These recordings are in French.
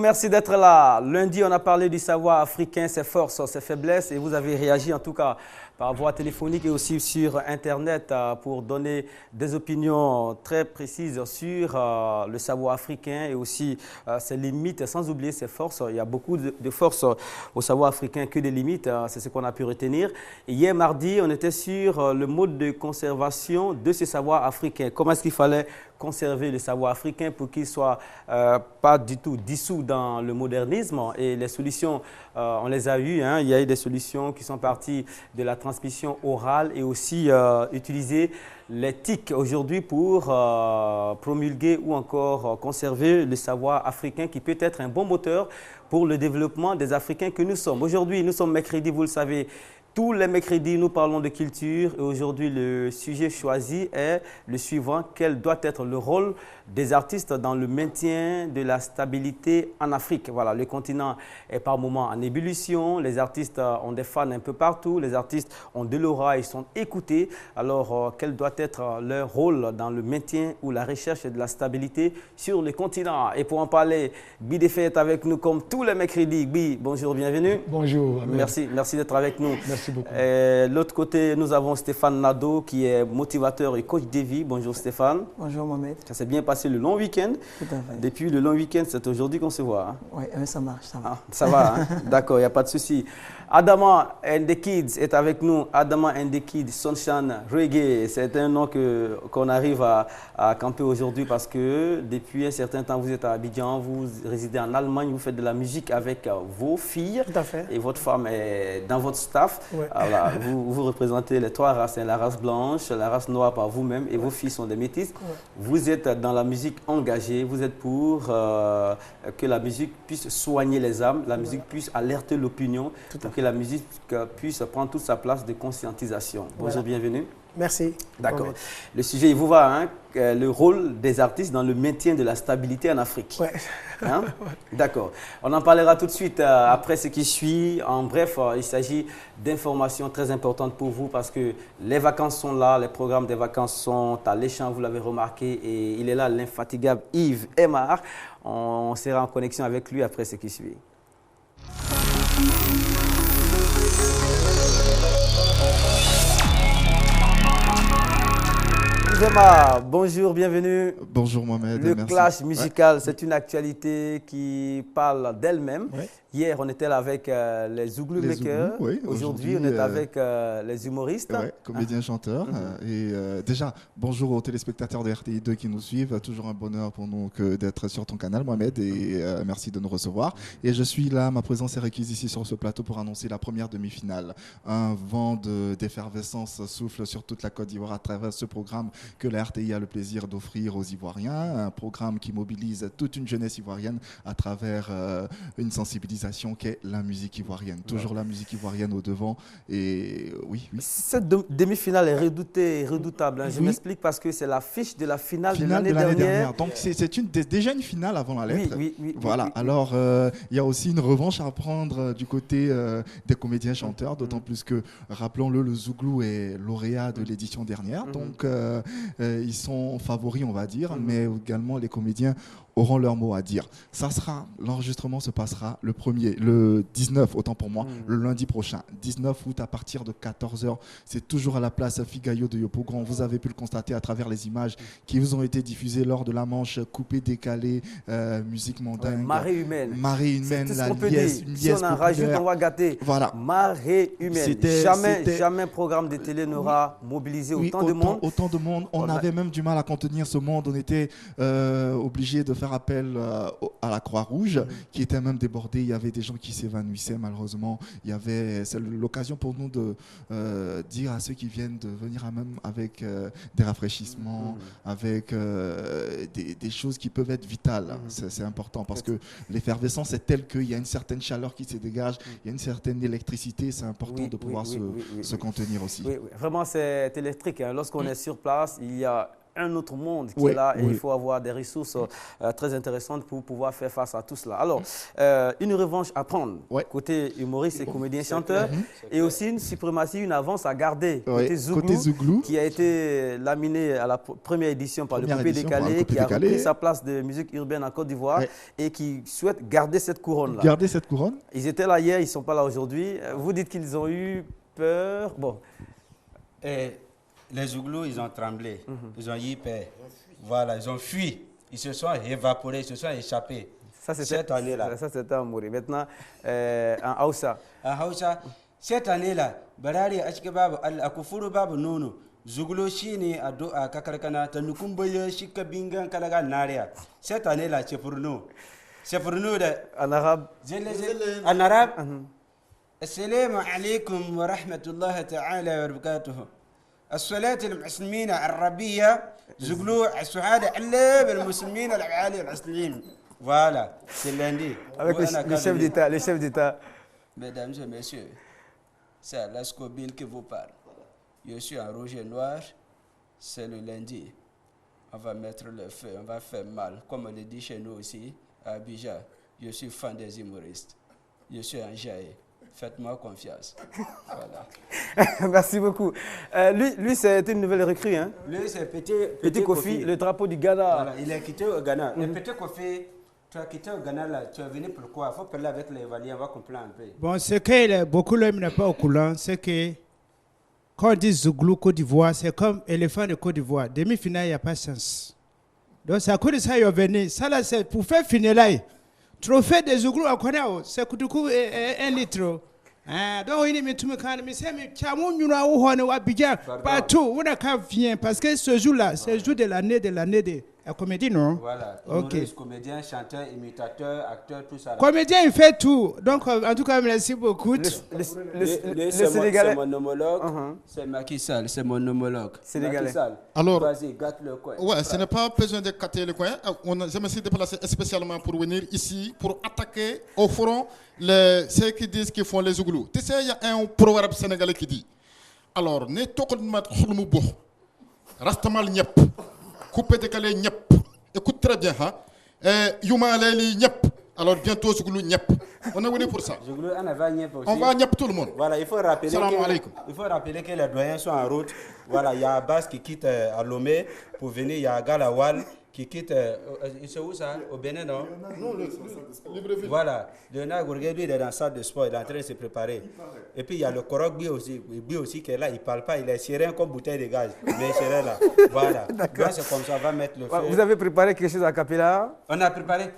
merci d'être là. Lundi, on a parlé du savoir africain, ses forces, ses faiblesses, et vous avez réagi en tout cas par voie téléphonique et aussi sur Internet pour donner des opinions très précises sur le savoir africain et aussi ses limites, sans oublier ses forces. Il y a beaucoup de forces au savoir africain que des limites, c'est ce qu'on a pu retenir. Et hier mardi, on était sur le mode de conservation de ce savoir africain. Comment est-ce qu'il fallait conserver le savoir africain pour qu'il ne soit pas du tout dissous dans le modernisme. Et les solutions, on les a eues. Il y a eu des solutions qui sont parties de la transmission orale et aussi utiliser les TIC aujourd'hui pour promulguer ou encore conserver le savoir africain qui peut être un bon moteur pour le développement des Africains que nous sommes. Aujourd'hui, nous sommes mercredi, vous le savez. Tous les mercredis, nous parlons de culture et aujourd'hui, le sujet choisi est le suivant. Quel doit être le rôle des artistes dans le maintien de la stabilité en Afrique? Voilà, le continent est par moments en ébullition. Les artistes ont des fans un peu partout. Les artistes ont de l'aura, ils sont écoutés. Alors, quel doit être leur rôle dans le maintien ou la recherche de la stabilité sur le continent? Et pour en parler, Bi Defay est avec nous comme tous les mercredis. Bi, bonjour, bienvenue. Bonjour. Merci d'être avec nous. Merci beaucoup. De l'autre côté, nous avons Stéphane Nadeau qui est motivateur et coach de vie. Bonjour Stéphane. Bonjour Mohamed. Ça s'est bien passé le long week-end. Tout à fait. Depuis le long week-end, c'est aujourd'hui qu'on se voit. Oui, ça marche, ça va. Ah, ça va, hein? D'accord, il n'y a pas de souci. Adama and the Kids est avec nous. Adama and the Kids, Sunshine Reggae, c'est un nom qu'on arrive à camper aujourd'hui parce que depuis un certain temps, vous êtes à Abidjan, vous résidez en Allemagne, vous faites de la musique avec vos filles. Tout à fait. Et votre femme est dans votre staff. Ouais. Voilà, vous représentez les trois races, la race blanche, la race noire par vous-même et vos filles sont des métisses. Ouais. Vous êtes dans la musique engagée, vous êtes pour que la musique puisse soigner les âmes, la musique puisse alerter l'opinion, pour que la musique puisse prendre toute sa place de conscientisation. Bonjour, bienvenue. Merci. D'accord. Le sujet, il vous va, hein? Le rôle des artistes dans le maintien de la stabilité en Afrique. Ouais. Hein? D'accord. On en parlera tout de suite après ce qui suit. En bref, il s'agit d'informations très importantes pour vous parce que les vacances sont là, les programmes des vacances sont alléchants, vous l'avez remarqué, et il est là, l'infatigable Yves Aymar. On sera en connexion avec lui après ce qui suit. Zema, bonjour, bienvenue. Bonjour Mohamed. Le merci. clash musical, c'est une actualité qui parle d'elle-même. Ouais. Hier, on était là avec les Zouglou Makers. Oui, aujourd'hui, on est avec les humoristes. Ouais, comédiens, chanteurs. Et déjà, bonjour aux téléspectateurs de RTI2 qui nous suivent. Toujours un bonheur pour nous d'être sur ton canal, Mohamed. Et merci de nous recevoir. Et je suis là, ma présence est requise ici sur ce plateau pour annoncer la première demi-finale. Un vent d'effervescence souffle sur toute la Côte d'Ivoire à travers ce programme que la RTI a le plaisir d'offrir aux Ivoiriens. Un programme qui mobilise toute une jeunesse ivoirienne à travers une sensibilisation qu'est la musique ivoirienne. Toujours la musique ivoirienne au devant. Et oui. Cette demi-finale est redoutable. Je m'explique parce que c'est l'affiche de la finale de l'année dernière. Donc c'est déjà une finale avant la lettre. Oui. Voilà. Alors il y a aussi une revanche à prendre du côté des comédiens chanteurs, d'autant plus que, rappelons-le, le Zouglou est lauréat de l'édition dernière. Donc ils sont favoris, on va dire, mais également les comédiens auront leur mot à dire. L'enregistrement se passera le 19, autant pour moi, le lundi prochain, 19 août à partir de 14h. C'est toujours à la place Figayo de Yopougon. Vous avez pu le constater à travers les images qui vous ont été diffusées lors de la manche coupée, décalée, musique mandingue. Marée humaine. Marée humaine, la liesse. Si on en rajoute, on va gâter. Voilà. Marée humaine. Jamais un programme de télé n'aura mobilisé autant de monde. Autant de monde. On avait même du mal à contenir ce monde. On était obligé de faire appel à la Croix-Rouge qui était même débordée. Il y avait des gens qui s'évanouissaient malheureusement. C'est l'occasion pour nous de dire à ceux qui viennent de venir même avec des rafraîchissements, avec des choses qui peuvent être vitales. C'est important parce que l'effervescence est telle qu'il y a une certaine chaleur qui se dégage, il y a une certaine électricité. C'est important de pouvoir se contenir aussi. Oui. Vraiment, c'est électrique. Lorsqu'on est sur place, il y a un autre monde qui est là et il faut avoir des ressources très intéressantes pour pouvoir faire face à tout cela. Alors, une revanche à prendre côté humoriste et comédien-chanteur et aussi une suprématie, une avance à garder côté Zouglou qui a été laminé à la première édition par le Coupé Décalé, qui a repris sa place de musique urbaine en Côte d'Ivoire et qui souhaite garder cette couronne-là. Garder cette couronne. Ils étaient là hier, ils ne sont pas là aujourd'hui. Vous dites qu'ils ont eu peur. Bon. Et les Zouglous, ils ont tremblé. Ils ont eu peur. Voilà, ils ont fui. Ils se sont évaporés, ils se sont échappés. Ça, cette année-là. Ça, c'était en Mouri. Maintenant, en Aoussa. En Aoussa, cette année-là, Barari, Ashkebab, Al-Akufuru Bab Nono, Zouglou Chini, Ado, Kakarkana, Tanukumboye, Shikabingan, Kalaga, Naria. Cette année-là, c'est pour nous. C'est pour nous. En arabe. En arabe. Assalamu alaikum wa rahmatullahi ta'ala wa barakatuhu. الصلاة المسلمين العربية زغلو السعادة على بالمسلمين العالي الأصليين. Voilà, c'est lundi. Avec le chef d'État, le chef d'État. Mesdames et messieurs, c'est à l'Ascobile qui vous parle. Je suis en rouge et noir, c'est le lundi. On va mettre le feu, on va faire mal. Comme on le dit chez nous aussi, à Abidjan, je suis fan des humoristes. Je suis un jaillet. Faites-moi confiance. Voilà. Merci beaucoup. Lui c'est une nouvelle recrue. Hein? Lui, c'est Petit Kofi, le drapeau du Ghana. Voilà, il est quitté au Ghana. Le Petit Kofi, tu as quitté au Ghana, là. Tu es venu pourquoi? Il faut parler avec les Valiens, on va comprendre un peu. Bon, ce que beaucoup l'homme n'est pas au courant, c'est que quand on dit Zouglou Côte d'Ivoire, c'est comme éléphant de Côte d'Ivoire. Demi-finale, il n'y a pas de chance. Donc, c'est à cause de ça qu'il est venu. Ça, là, c'est pour faire finir là. Trophée des Zouglou à Konao, c'est un litre. Donc, il me dit, partout, on a qu'à venir parce que ce jour-là, c'est le jour de l'année de la comédie, non? Voilà, ok. Comédien, chanteur, imitateur, acteur, tout ça. Comédien, il fait tout. Donc, en tout cas, merci beaucoup. Le Sénégalais. C'est mon homologue, c'est Macky Sall, c'est mon homologue. Sénégalais. Alors, vas-y, gâte le coin. Ouais, ce n'est pas besoin de gâter le coin. Je me suis déplacé spécialement pour venir ici, pour attaquer au front ceux qui disent qu'ils font les Zouglous. Tu sais, il y a un proverbe sénégalais qui dit, alors, ne tokolmat khulmoubo, rastamal nyep, coupé décalé nyep. Écoute très bien, hein. Yuma leli nyep. Alors bientôt Zouglou nyep. On est venu pour ça. Zouglou, on va nyep tout le monde. Voilà, il faut rappeler que les doyens sont en route. Voilà, il y a Abbas qui quitte à Lomé pour venir, il y a Galawal qui quitte, c'est où ça? Au Bénin, non? Non, voilà, Léonard Gourguet, lui, il est dans la salle de sport, il est en train de se préparer. Et puis il y a le Korok Bi aussi qui est là, il ne parle pas, il est serein comme bouteille de gaz. Mais il est là. Voilà. Donc c'est comme ça, on va mettre le feu. Vous avez préparé quelque chose à Capella? On a préparé.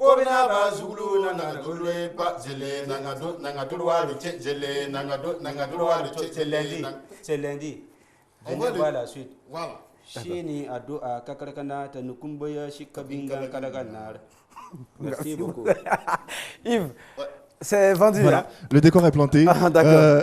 Kobina ba Zouglou nanga dulwe ba zele nanga dulwa le zele nanga dulwa le c'est lundi. On va voir la suite. Voilà. Chini ado a kakarakana tanukumboya shikabinga kalaganar. Merci beaucoup. Yves. C'est vendu. Voilà. Hein? Le décor est planté.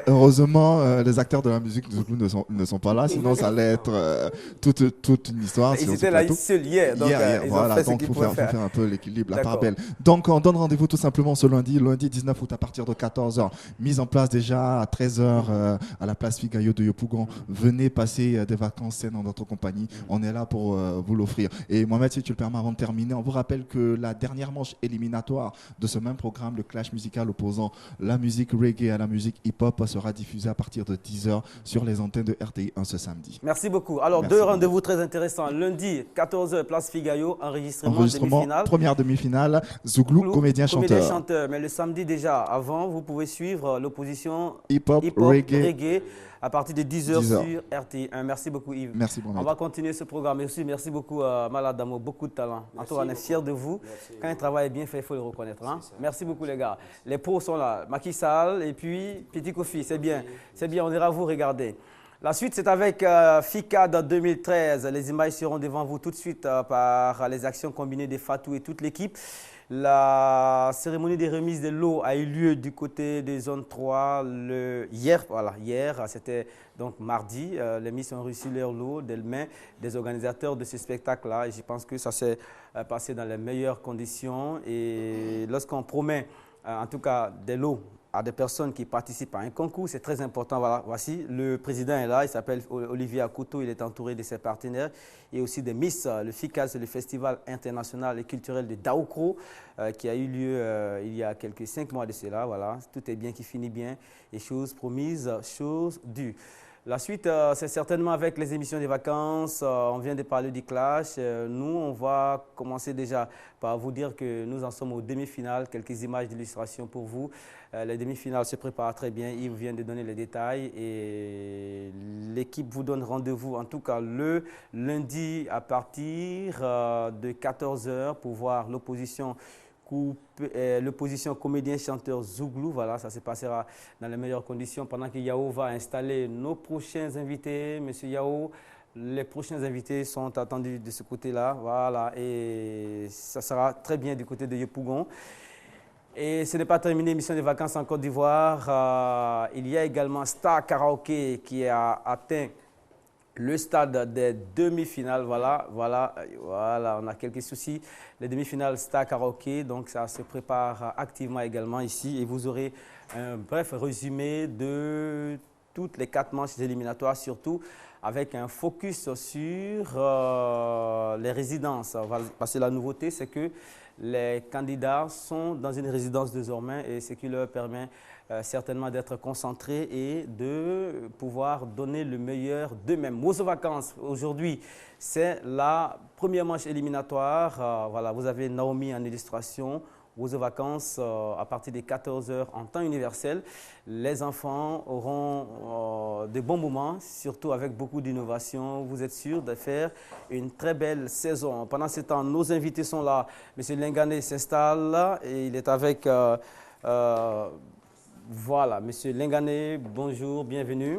Heureusement, les acteurs de la musique Zouglou ne sont pas là, sinon ça allait être toute une histoire. Ils étaient là seuls hier, donc ils voilà, ont fait donc ce qu'il faut faire un peu l'équilibre, la part belle. Donc on donne rendez-vous tout simplement ce lundi 19 août à partir de 14h. Mise en place déjà à 13h à la place Figayo de Yopougon. Venez passer des vacances saines en notre compagnie. On est là pour vous l'offrir. Et Mohamed, si tu le permets, avant de terminer, on vous rappelle que la dernière manche éliminatoire de ce même programme, le clash musical opposant la musique reggae à la musique hip-hop, sera diffusée à partir de 10h sur les antennes de RTI 1 ce samedi. Merci beaucoup. Alors, deux rendez-vous très intéressants. Lundi, 14h, place Figayo, enregistrement demi-finale. Première demi-finale, Zouglou, comédien-chanteur. Mais le samedi déjà, avant, vous pouvez suivre l'opposition hip-hop, reggae. À partir de 10h sur RT1. Merci beaucoup Yves. Merci beaucoup. On va continuer ce programme. Et aussi, merci beaucoup Maladamo, beaucoup de talent. En tout cas, on est fiers de vous. Merci. Quand un travail est bien fait, il faut le reconnaître. Hein? Merci beaucoup les gars. Les pros sont là. Macky Sall et puis Petit Kofi, c'est bien. C'est bien, on ira vous regarder. La suite, c'est avec FICAD 2013. Les images seront devant vous tout de suite par les actions combinées de Fatou et toute l'équipe. La cérémonie des remises de lots a eu lieu du côté des zones 3 hier, c'était donc mardi. Les Miss ont reçu leur lot des mains des organisateurs de ce spectacle-là. Et je pense que ça s'est passé dans les meilleures conditions. Et lorsqu'on promet, en tout cas, des lots à des personnes qui participent à un concours, c'est très important. Voilà, voici, le président est là, il s'appelle Olivier Akouto, il est entouré de ses partenaires et aussi des Miss. Le FICAD, c'est le Festival international et culturel de Daoukro qui a eu lieu il y a 5 mois de cela. Voilà, tout est bien qui finit bien et chose promise, chose due. La suite, c'est certainement avec les émissions des vacances. On vient de parler du clash. Nous, on va commencer déjà par vous dire que nous en sommes aux demi-finales. Quelques images d'illustration pour vous. Les demi-finales se préparent très bien. Yves vient de donner les détails et l'équipe vous donne rendez-vous, en tout cas le lundi à partir de 14h pour voir l'opposition comédien-chanteur Zouglou. Voilà, ça se passera dans les meilleures conditions pendant que Yao va installer nos prochains invités. Monsieur Yao, les prochains invités sont attendus de ce côté-là. Voilà, et ça sera très bien du côté de Yopougon. Et ce n'est pas terminé, mission de vacances en Côte d'Ivoire. Il y a également Star Karaoke qui a atteint le stade des demi-finales. Voilà, on a quelques soucis. Les demi-finales Star Karaoke, donc ça se prépare activement également ici. Et vous aurez un bref résumé de toutes les 4 manches éliminatoires, surtout avec un focus sur les résidences. Parce que la nouveauté, c'est que les candidats sont dans une résidence désormais et ce qui leur permet certainement d'être concentrés et de pouvoir donner le meilleur d'eux-mêmes. Wozo Vacances, aujourd'hui, c'est la première manche éliminatoire. Voilà, vous avez Naomi en illustration. Wozo Vacances, à partir de 14h en temps universel. Les enfants auront de bons moments, surtout avec beaucoup d'innovation. Vous êtes sûr de faire une très belle saison. Pendant ce temps, nos invités sont là. Monsieur Lengane s'installe et il est avec... voilà, Monsieur Lengane, bonjour, bienvenue.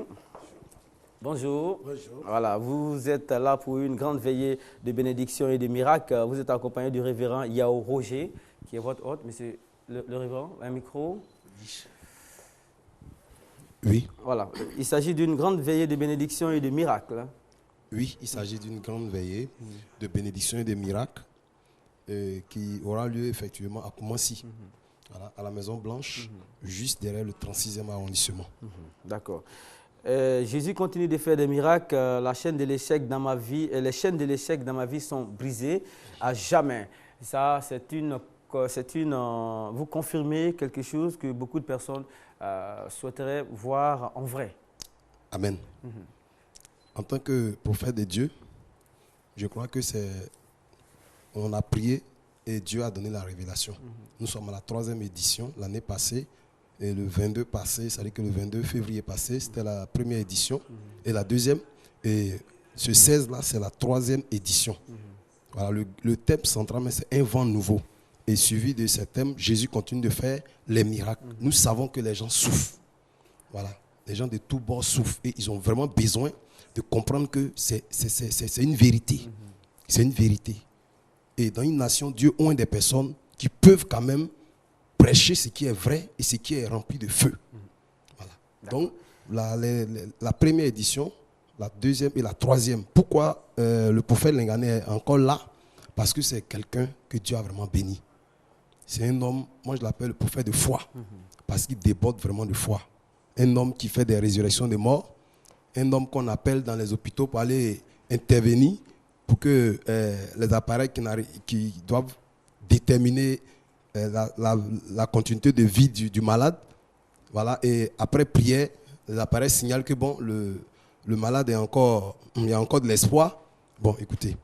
Bonjour. Bonjour. Voilà, vous êtes là pour une grande veillée de bénédiction et de miracles. Vous êtes accompagné du révérend Yao Roger, qui est votre hôte. Monsieur le révérend, un micro. Oui. Voilà, il s'agit d'une grande veillée de bénédiction et de miracles. Oui, il s'agit d'une grande veillée de bénédiction et de miracles qui aura lieu effectivement à Koumassi. Voilà, à la Maison Blanche, juste derrière le 36e arrondissement. D'accord. Jésus continue de faire des miracles. La chaîne de l'échec dans ma vie, les chaînes de l'échec dans ma vie sont brisées à jamais. Ça, vous confirmez quelque chose que beaucoup de personnes souhaiteraient voir en vrai. Amen. En tant que prophète de Dieu, je crois que on a prié et Dieu a donné la révélation. Nous sommes à la 3e édition. L'année passée, et le 22 passé, c'est-à-dire que le 22 février passé, c'était la première édition. Et la deuxième, et ce 16-là, c'est la 3e édition. Voilà, le thème central, c'est un vent nouveau. Et suivi de ce thème, Jésus continue de faire les miracles. Nous savons que les gens souffrent. Voilà, les gens de tous bords souffrent. Et ils ont vraiment besoin de comprendre que c'est une vérité. C'est une vérité. Et dans une nation, Dieu a des personnes qui peuvent quand même prêcher ce qui est vrai et ce qui est rempli de feu. Voilà. Donc, la première édition, la deuxième et la troisième. Pourquoi le prophète Lengane est encore là? Parce que c'est quelqu'un que Dieu a vraiment béni. C'est un homme, moi je l'appelle le prophète de foi, parce qu'il déborde vraiment de foi. Un homme qui fait des résurrections de morts, un homme qu'on appelle dans les hôpitaux pour aller intervenir pour que les appareils qui doivent déterminer la continuité de vie du malade, voilà, et après prière, les appareils signalent que bon, le malade il y a encore de l'espoir. Bon, écoutez,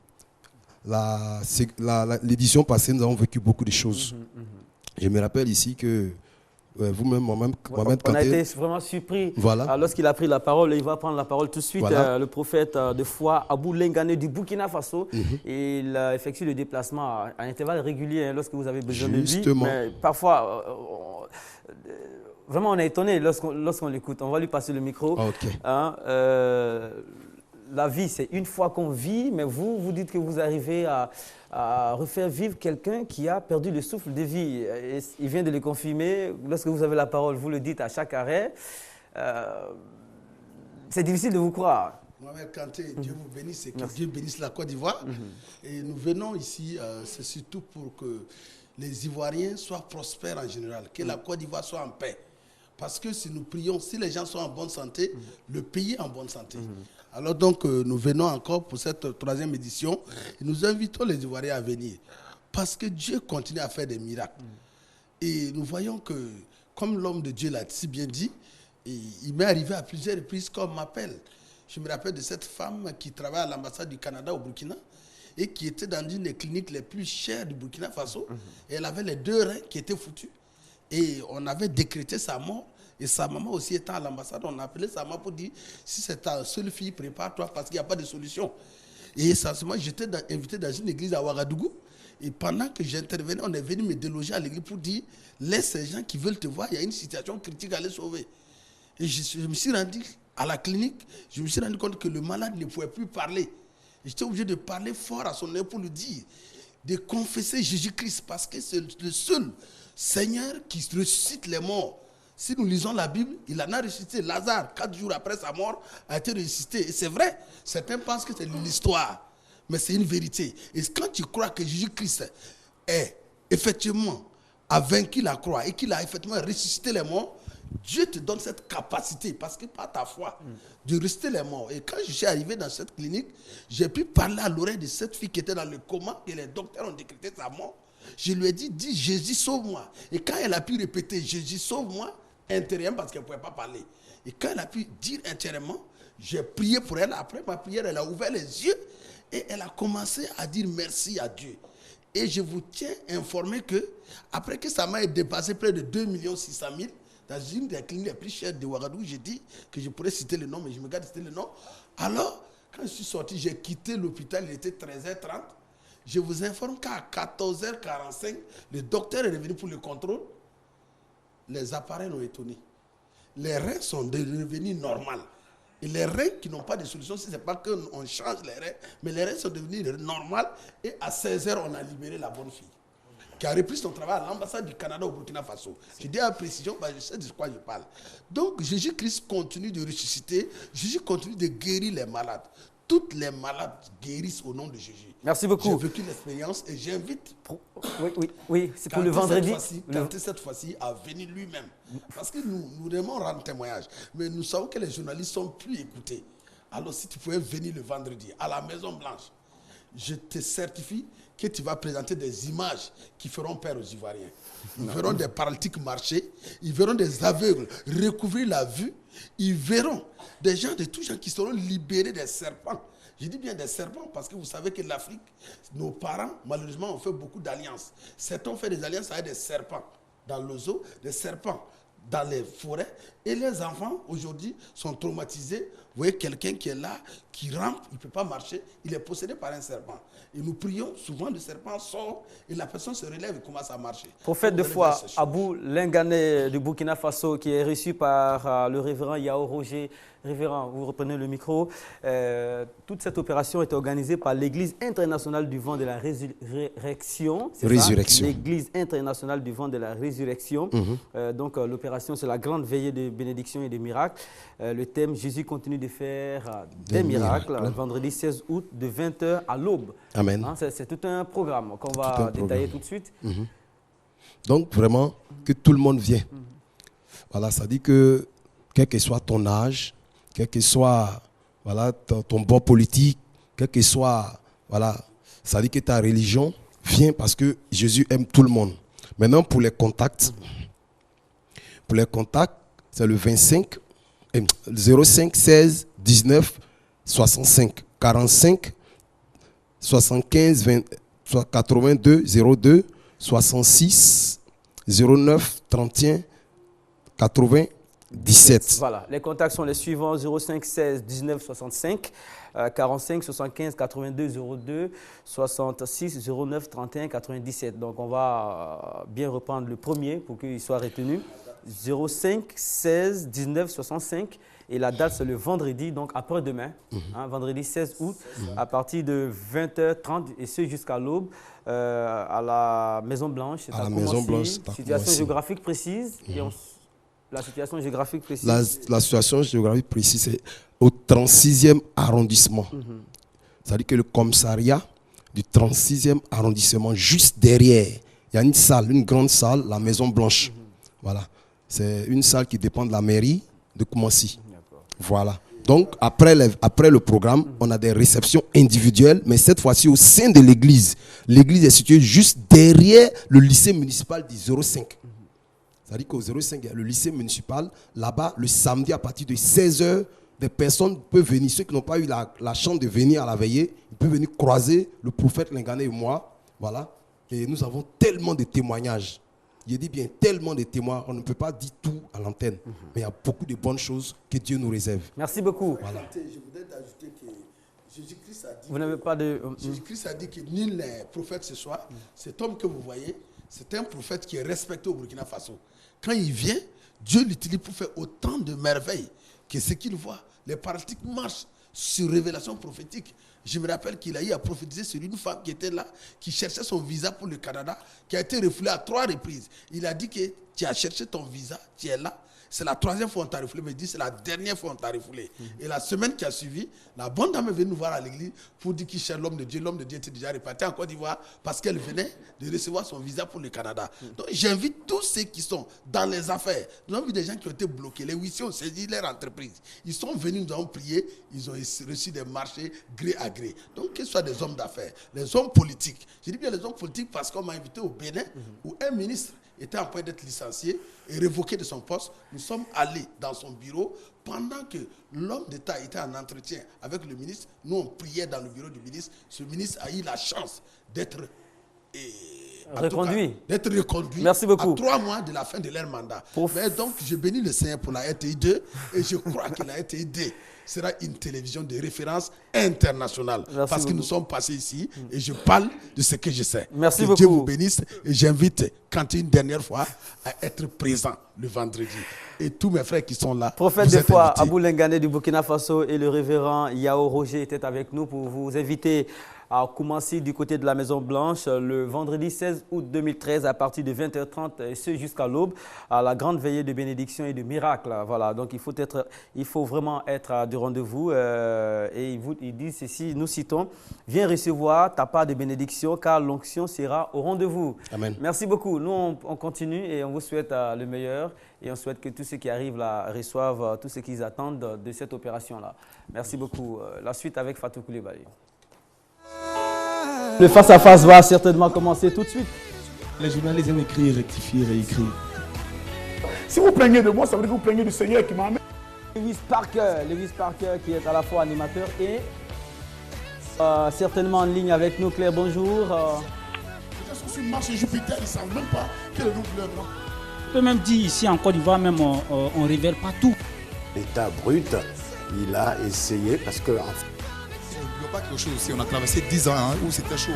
l'édition passée, nous avons vécu beaucoup de choses. Je me rappelle ici que vous-même, moi-même, on a été vraiment surpris. Voilà. Lorsqu'il a pris la parole, il va prendre la parole tout de suite. Voilà. Le prophète de foi, Abou Lengane du Burkina Faso, il effectue le déplacement à intervalles réguliers lorsque vous avez besoin de lui. Mais parfois, vraiment, on est étonné lorsqu'on l'écoute. On va lui passer le micro. Ok. Hein, la vie, c'est une fois qu'on vit, mais vous dites que vous arrivez à refaire vivre quelqu'un qui a perdu le souffle de vie. Et il vient de le confirmer. Lorsque vous avez la parole, vous le dites à chaque arrêt. C'est difficile de vous croire. Mohamed Kanté, Dieu vous bénisse et que Dieu bénisse la Côte d'Ivoire. Et nous venons ici, c'est surtout pour que les Ivoiriens soient prospères en général, que la Côte d'Ivoire soit en paix. Parce que si nous prions, si les gens sont en bonne santé, le pays est en bonne santé. Alors donc, nous venons encore pour cette 3e édition et nous invitons les Ivoiriens à venir. Parce que Dieu continue à faire des miracles. Et nous voyons que, comme l'homme de Dieu l'a si bien dit, il m'est arrivé à plusieurs reprises qu'on m'appelle. Je me rappelle de cette femme qui travaille à l'ambassade du Canada au Burkina et qui était dans une des cliniques les plus chères du Burkina Faso. Et elle avait les 2 reins qui étaient foutus. Et on avait décrété sa mort. Et sa maman aussi étant à l'ambassade, on a appelé sa maman pour dire si c'est ta seule fille, prépare-toi parce qu'il n'y a pas de solution. Et essentiellement, j'étais invité dans une église à Ouagadougou. Et pendant que j'intervenais, on est venu me déloger à l'église pour dire laisse ces gens qui veulent te voir, il y a une situation critique à les sauver. Et je me suis rendu à la clinique, je me suis rendu compte que le malade ne pouvait plus parler. Et j'étais obligé de parler fort à son œil pour lui dire de confesser Jésus-Christ parce que c'est le seul Seigneur qui ressuscite les morts. Si nous lisons la Bible, il en a ressuscité. Lazare, 4 jours après sa mort, a été ressuscité. Et c'est vrai, certains pensent que c'est l'histoire, mais c'est une vérité. Et quand tu crois que Jésus-Christ est effectivement a vaincu la croix et qu'il a effectivement ressuscité les morts, Dieu te donne cette capacité, parce que par ta foi, de ressusciter les morts. Et quand je suis arrivé dans cette clinique, j'ai pu parler à l'oreille de cette fille qui était dans le coma et les docteurs ont décrété sa mort. Je lui ai dit, dis Jésus sauve-moi. Et quand elle a pu répéter Jésus sauve-moi, intérieurement, parce qu'elle ne pouvait pas parler. Et quand elle a pu dire intérieurement, j'ai prié pour elle. Après ma prière, elle a ouvert les yeux et elle a commencé à dire merci à Dieu. Et je vous tiens informé que, après que sa main ait dépassé près de 2 600 000, dans une des cliniques les plus chères de Ouagadougou, j'ai dit que je pourrais citer le nom, mais je me garde de citer le nom. Alors, quand je suis sorti, j'ai quitté l'hôpital, il était 13h30. Je vous informe qu'à 14h45, le docteur est revenu pour le contrôle. Les appareils l'ont étonné. Les reins sont devenus normaux. Et les reins qui n'ont pas de solution, ce n'est pas qu'on change les reins, mais les reins sont devenus normaux. Et à 16h, on a libéré la bonne fille, qui a repris son travail à l'ambassade du Canada au Burkina Faso. Je dis à précision, je sais de quoi je parle. Donc, Jésus-Christ continue de ressusciter, Jésus continue de guérir les malades. Toutes les malades guérissent au nom de Jésus. Merci beaucoup. J'ai vécu l'expérience et j'invite. Oui, c'est pour le vendredi. Cette fois-ci à venir lui-même. Parce que nous aimons rendre témoignage. Mais nous savons que les journalistes sont plus écoutés. Alors, si tu pouvais venir le vendredi à la Maison Blanche, je te certifie que tu vas présenter des images qui feront peur aux Ivoiriens. Ils verront des paralytiques marcher, ils verront des aveugles recouvrir la vue, ils verront des gens de tous gens qui seront libérés des serpents. Je dis bien des serpents parce que vous savez que l'Afrique, nos parents, malheureusement, ont fait beaucoup d'alliances. Certains ont fait des alliances avec des serpents dans les eaux, des serpents dans les forêts. Et les enfants, aujourd'hui, sont traumatisés. Vous voyez quelqu'un qui est là, qui rampe, il ne peut pas marcher, il est possédé par un serpent. Et nous prions, souvent le serpent sort et la personne se relève et commence à marcher. Prophète de foi, Abou Lingane du Burkina Faso, qui est reçu par le révérend Yao Roger. Révérend, vous reprenez le micro. Toute cette opération est organisée par l'Église internationale du vent de la résurrection. L'Église internationale du vent de la résurrection. Donc l'opération, c'est la grande veillée de bénédiction et de miracles. Le thème, Jésus continue de faire des miracles. Vendredi 16 août, de 20h à l'aube. Amen. Hein, c'est tout un programme qu'on va détailler tout de suite. Donc vraiment, que tout le monde vienne. Voilà, ça dit que quel que soit ton âge, quel que soit ton bord politique, quel que soit, ça dit que ta religion, viens parce que Jésus aime tout le monde. Maintenant, pour les contacts, c'est le 05 16 19 65 45 75 82 02 66 09 31 80 17. Voilà, les contacts sont les suivants: 05 16 19 65 45 75 82 02 66 09 31 97. Donc on va bien reprendre le premier pour qu'il soit retenu. 05 16 19 65 et la date c'est le vendredi, donc après-demain, vendredi 16 août, à partir de 20h30 et ce jusqu'à l'aube, à la Maison Blanche. À la Maison Blanche. Situation géographique précise. Et la situation géographique précise. La situation géographique précise, c'est au 36e arrondissement. C'est-à-dire que le commissariat du 36e arrondissement, juste derrière, il y a une salle, une grande salle, la Maison Blanche. Voilà. C'est une salle qui dépend de la mairie de Koumassi. Voilà. Donc, après le programme, on a des réceptions individuelles, mais cette fois-ci au sein de l'église. L'église est située juste derrière le lycée municipal du 05. C'est-à-dire qu'au 05, il y a le lycée municipal. Là-bas, le samedi, à partir de 16h, des personnes peuvent venir. Ceux qui n'ont pas eu la chance de venir à la veillée, ils peuvent venir croiser le prophète Lingané et moi. Voilà. Et nous avons tellement de témoignages. Je dis bien tellement de témoins, on ne peut pas dire tout à l'antenne. Mais il y a beaucoup de bonnes choses que Dieu nous réserve. Merci beaucoup. Voilà. Je voudrais ajouter que Jésus-Christ a dit, Vous n'avez pas de... Jésus-Christ a dit que nul n'est prophète ce soir. Cet homme que vous voyez, c'est un prophète qui est respecté au Burkina Faso. Quand il vient, Dieu l'utilise pour faire autant de merveilles que ce qu'il voit. Les paralytiques marchent sur révélation prophétique. Je me rappelle qu'il a eu à prophétiser sur une femme qui était là, qui cherchait son visa pour le Canada, qui a été refoulée à 3 reprises. Il a dit que tu as cherché ton visa, tu es là. C'est la 3e fois qu'on t'a refoulé, mais il dit c'est la dernière fois qu'on t'a refoulé. Et la semaine qui a suivi, la bonne dame est venue nous voir à l'église pour dire qu'il cherche l'homme de Dieu. L'homme de Dieu était déjà reparti en Côte d'Ivoire parce qu'elle venait de recevoir son visa pour le Canada. Donc j'invite tous ceux qui sont dans les affaires. Nous avons vu des gens qui ont été bloqués. Les huissiers ont saisi leur entreprise. Ils sont venus, nous avons prié, ils ont reçu des marchés gré à gré. Donc que ce soit des hommes d'affaires, les hommes politiques. Je dis bien les hommes politiques parce qu'on m'a invité au Bénin où un ministre était en train d'être licencié et révoqué de son poste. Nous sommes allés dans son bureau pendant que l'homme d'État était en entretien avec le ministre. Nous, on priait dans le bureau du ministre. Ce ministre a eu la chance d'être reconduit. Merci beaucoup. À 3 mois de la fin de leur mandat. Mais donc, je bénis le Seigneur pour la RTI 2 et je crois que la RTI 2 sera une télévision de référence internationale. Parce que nous sommes passés ici et je parle de ce que je sais. Merci beaucoup. Dieu vous bénisse et j'invite Quentin une dernière fois à être présent le vendredi. Et tous mes frères qui sont là. Prophète des fois, Abou Lingané du Burkina Faso et le révérend Yao Roger étaient avec nous pour vous inviter à Koumassi du côté de la Maison Blanche le vendredi 16 août 2013 à partir de 20h30 et ce jusqu'à l'aube à la grande veillée de bénédiction et de miracle. Voilà, donc il faut vraiment être du rendez-vous et il dit ceci, nous citons: viens recevoir ta part de bénédiction car l'onction sera au rendez-vous. Amen. Merci beaucoup. Nous on continue et on vous souhaite le meilleur et on souhaite que tous ceux qui arrivent là reçoivent tout ce qu'ils attendent de cette opération-là. Merci beaucoup. La suite avec Fatou Koulibaly. Le face-à-face va certainement commencer tout de suite. Les journalistes aiment écrire, rectifier, réécrire. Si vous plaignez de moi, ça veut dire que vous plaignez du Seigneur qui m'a amené. Lewis Parker qui est à la fois animateur et certainement en ligne avec nous. Claire, bonjour. Les gens sont sur Mars et Jupiter, ils ne savent même pas quel est le nom de leur nom. On peut même dire ici en Côte d'Ivoire, même on ne révèle pas tout. L'état brut, il a essayé parce que... Il n'y a pas quelque chose aussi, on a traversé 10 ans où c'était chaud.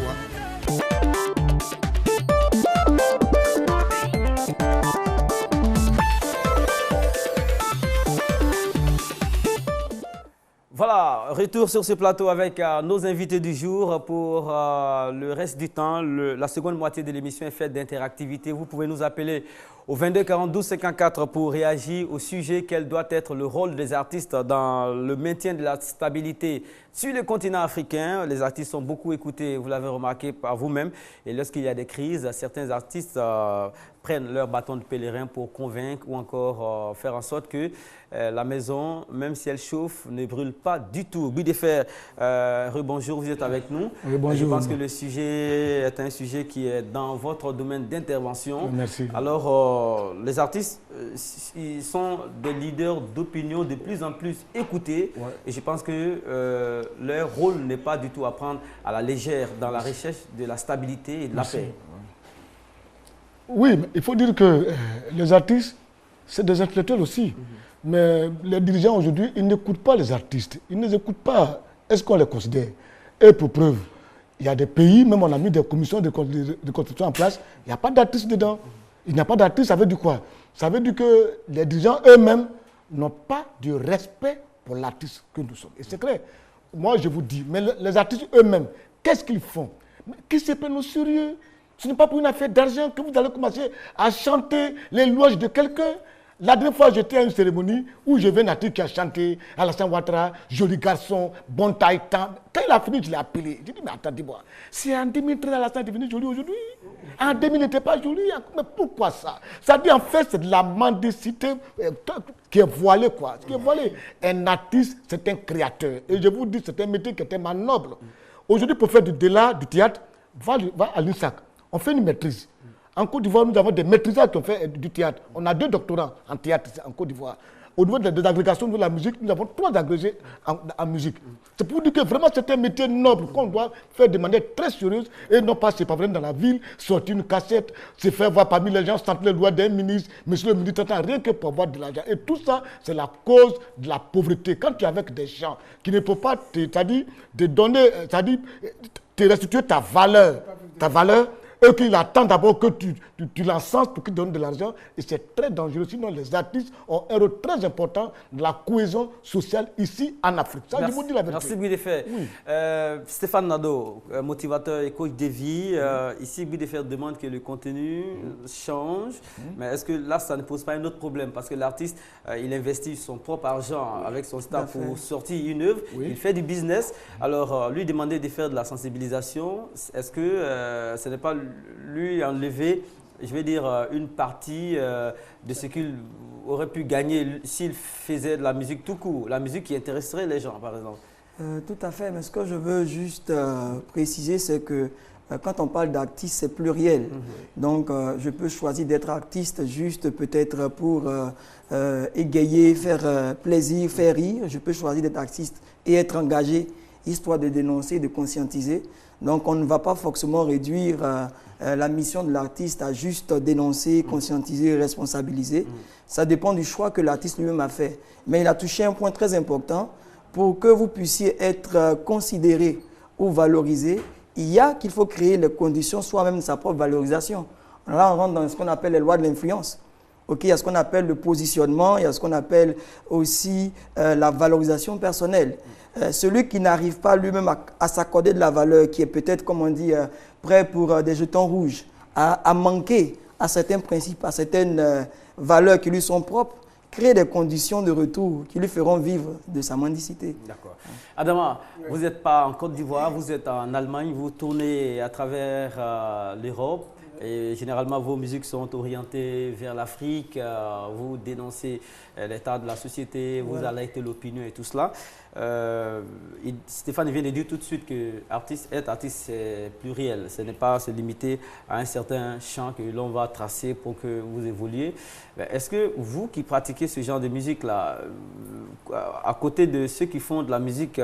Voilà, retour sur ce plateau avec nos invités du jour pour le reste du temps. La seconde moitié de l'émission est faite d'interactivité. Vous pouvez nous appeler au 22 42 54 pour réagir au sujet quel doit être le rôle des artistes dans le maintien de la stabilité sur le continent africain. Les artistes sont beaucoup écoutés, vous l'avez remarqué par vous-même. Et lorsqu'il y a des crises, certains artistes prennent leur bâton de pèlerin pour convaincre ou encore faire en sorte que la maison, même si elle chauffe, ne brûle pas du tout. Guy Defer, rebonjour, vous êtes avec nous. Oui, bonjour. Je pense que le sujet est un sujet qui est dans votre domaine d'intervention. Merci. Alors, les artistes, ils sont des leaders d'opinion de plus en plus écoutés. Ouais. Et je pense que leur rôle n'est pas du tout à prendre à la légère dans la recherche de la stabilité et de la paix. Oui, mais il faut dire que les artistes, c'est des intellectuels aussi. Mais les dirigeants aujourd'hui, ils n'écoutent pas les artistes. Ils ne les écoutent pas. Est-ce qu'on les considère? Et pour preuve, il y a des pays, même on a mis des commissions de construction en place, il n'y a pas d'artistes dedans. Il n'y a pas d'artistes, ça veut dire quoi? Ça veut dire que les dirigeants eux-mêmes n'ont pas de respect pour l'artiste que nous sommes. Et c'est clair. Moi, je vous dis, mais les artistes eux-mêmes, qu'est-ce qu'ils font? Qui se prennent au sérieux? Ce n'est pas pour une affaire d'argent que vous allez commencer à chanter les louanges de quelqu'un. La dernière fois, j'étais à une cérémonie où je vais un artiste qui a chanté Alassane Ouattara, joli garçon, bon taille, temps. Quand il a fini, je l'ai appelé. J'ai dit, mais attendez-moi, c'est en 2013 Alassane est devenu joli aujourd'hui. En 2000, il n'était pas joli. Mais pourquoi ça? Ça dit en fait, c'est de la mendicité qui est voilée, quoi. Qui est voilée. Un artiste, c'est un créateur. Et je vous dis, c'est un métier qui est tellement noble. Aujourd'hui, pour faire du théâtre, va à l'UNSAC. On fait une maîtrise. En Côte d'Ivoire, nous avons des maîtrisards qui ont fait du théâtre. On a 2 doctorants en théâtre en Côte d'Ivoire. Au niveau des agrégations de la musique, nous avons 3 agrégés en musique. C'est pour dire que vraiment c'est un métier noble qu'on doit faire de manière très sérieuse et non pas se pavaner dans la ville, sortir une cassette, se faire voir parmi les gens, sentir les lois d'un ministre, monsieur le ministre, rien que pour avoir de l'argent. Et tout ça, c'est la cause de la pauvreté. Quand tu es avec des gens qui ne peuvent pas te donner, te restituer ta valeur, eux qu'ils attendent d'abord que tu l'encenses pour qu'ils donnent de l'argent. Et c'est très dangereux. Sinon, les artistes ont un rôle très important de la cohésion sociale ici en Afrique. Ça, je vous dis la vérité. Merci, Guy Defer. Oui. Stéphane Nadeau, motivateur et coach de vie. Ici, Guy Defer demande que le contenu change. Mais est-ce que là, ça ne pose pas un autre problème? Parce que l'artiste, il investit son propre argent avec son staff pour sortir une œuvre. Il fait du business. Alors, lui demander de faire de la sensibilisation, est-ce que ce n'est pas lui enlever, je vais dire, une partie de ce qu'il aurait pu gagner s'il faisait de la musique tout court, la musique qui intéresserait les gens, par exemple? Tout à fait, mais ce que je veux juste préciser, c'est que quand on parle d'artiste, c'est pluriel. Donc, je peux choisir d'être artiste juste peut-être pour égayer, faire plaisir, faire rire. Je peux choisir d'être artiste et être engagé, histoire de dénoncer, de conscientiser. Donc, on ne va pas forcément réduire la mission de l'artiste à juste dénoncer, conscientiser, responsabiliser. Ça dépend du choix que l'artiste lui-même a fait. Mais il a touché un point très important. Pour que vous puissiez être considéré ou valorisé, qu'il faut créer les conditions soi-même de sa propre valorisation. Là, on rentre dans ce qu'on appelle les lois de l'influence. Il y a ce qu'on appelle le positionnement, il y a ce qu'on appelle aussi la valorisation personnelle. Celui qui n'arrive pas lui-même à s'accorder de la valeur, qui est peut-être, comme on dit, prêt pour des jetons rouges, à manquer à certains principes, à certaines valeurs qui lui sont propres, créer des conditions de retour qui lui feront vivre de sa mendicité. D'accord. Adama, vous n'êtes pas en Côte d'Ivoire, vous êtes en Allemagne, vous tournez à travers l'Europe. Et généralement, vos musiques sont orientées vers l'Afrique, vous dénoncez l'état de la société, vous alertez l'opinion et tout cela. Stéphane vient de dire tout de suite que être artiste, c'est pluriel. Ce n'est pas se limiter à un certain champ que l'on va tracer pour que vous évoluiez. Est-ce que vous qui pratiquez ce genre de musique-là, à côté de ceux qui font de la musique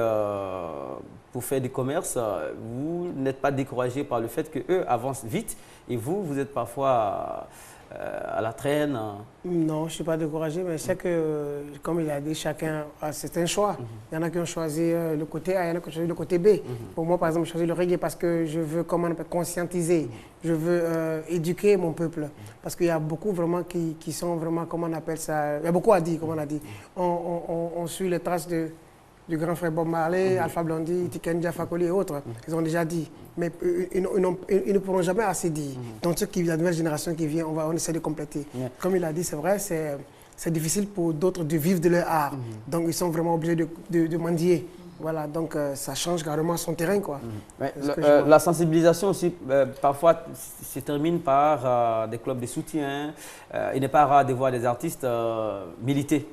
pour faire du commerce, vous n'êtes pas découragé par le fait qu'eux avancent vite et vous êtes parfois à la traîne? Non, je ne suis pas découragé, mais je sais que, comme il a dit, chacun a certains choix. Il y en a qui ont choisi le côté A, il y en a qui ont choisi le côté B. Pour moi, par exemple, j'ai choisi le reggae parce que je veux conscientiser, je veux éduquer mon peuple. Parce qu'il y a beaucoup vraiment qui sont vraiment, comment on appelle ça, il y a beaucoup à dire, comme on a dit. On suit les traces du grand frère Bob Marley, Alpha Blondy, Tiken Jah Fakoly et autres. Ils ont déjà dit. Mais ils ne pourront jamais assez dire. Donc, la nouvelle génération qui vient, on essaie de compléter. Comme il a dit, c'est vrai, c'est difficile pour d'autres de vivre de leur art. Donc, ils sont vraiment obligés de mendier. Voilà, donc ça change carrément son terrain, quoi. La sensibilisation aussi, parfois, se termine par des clubs de soutien. Il n'est pas rare de voir des artistes militer.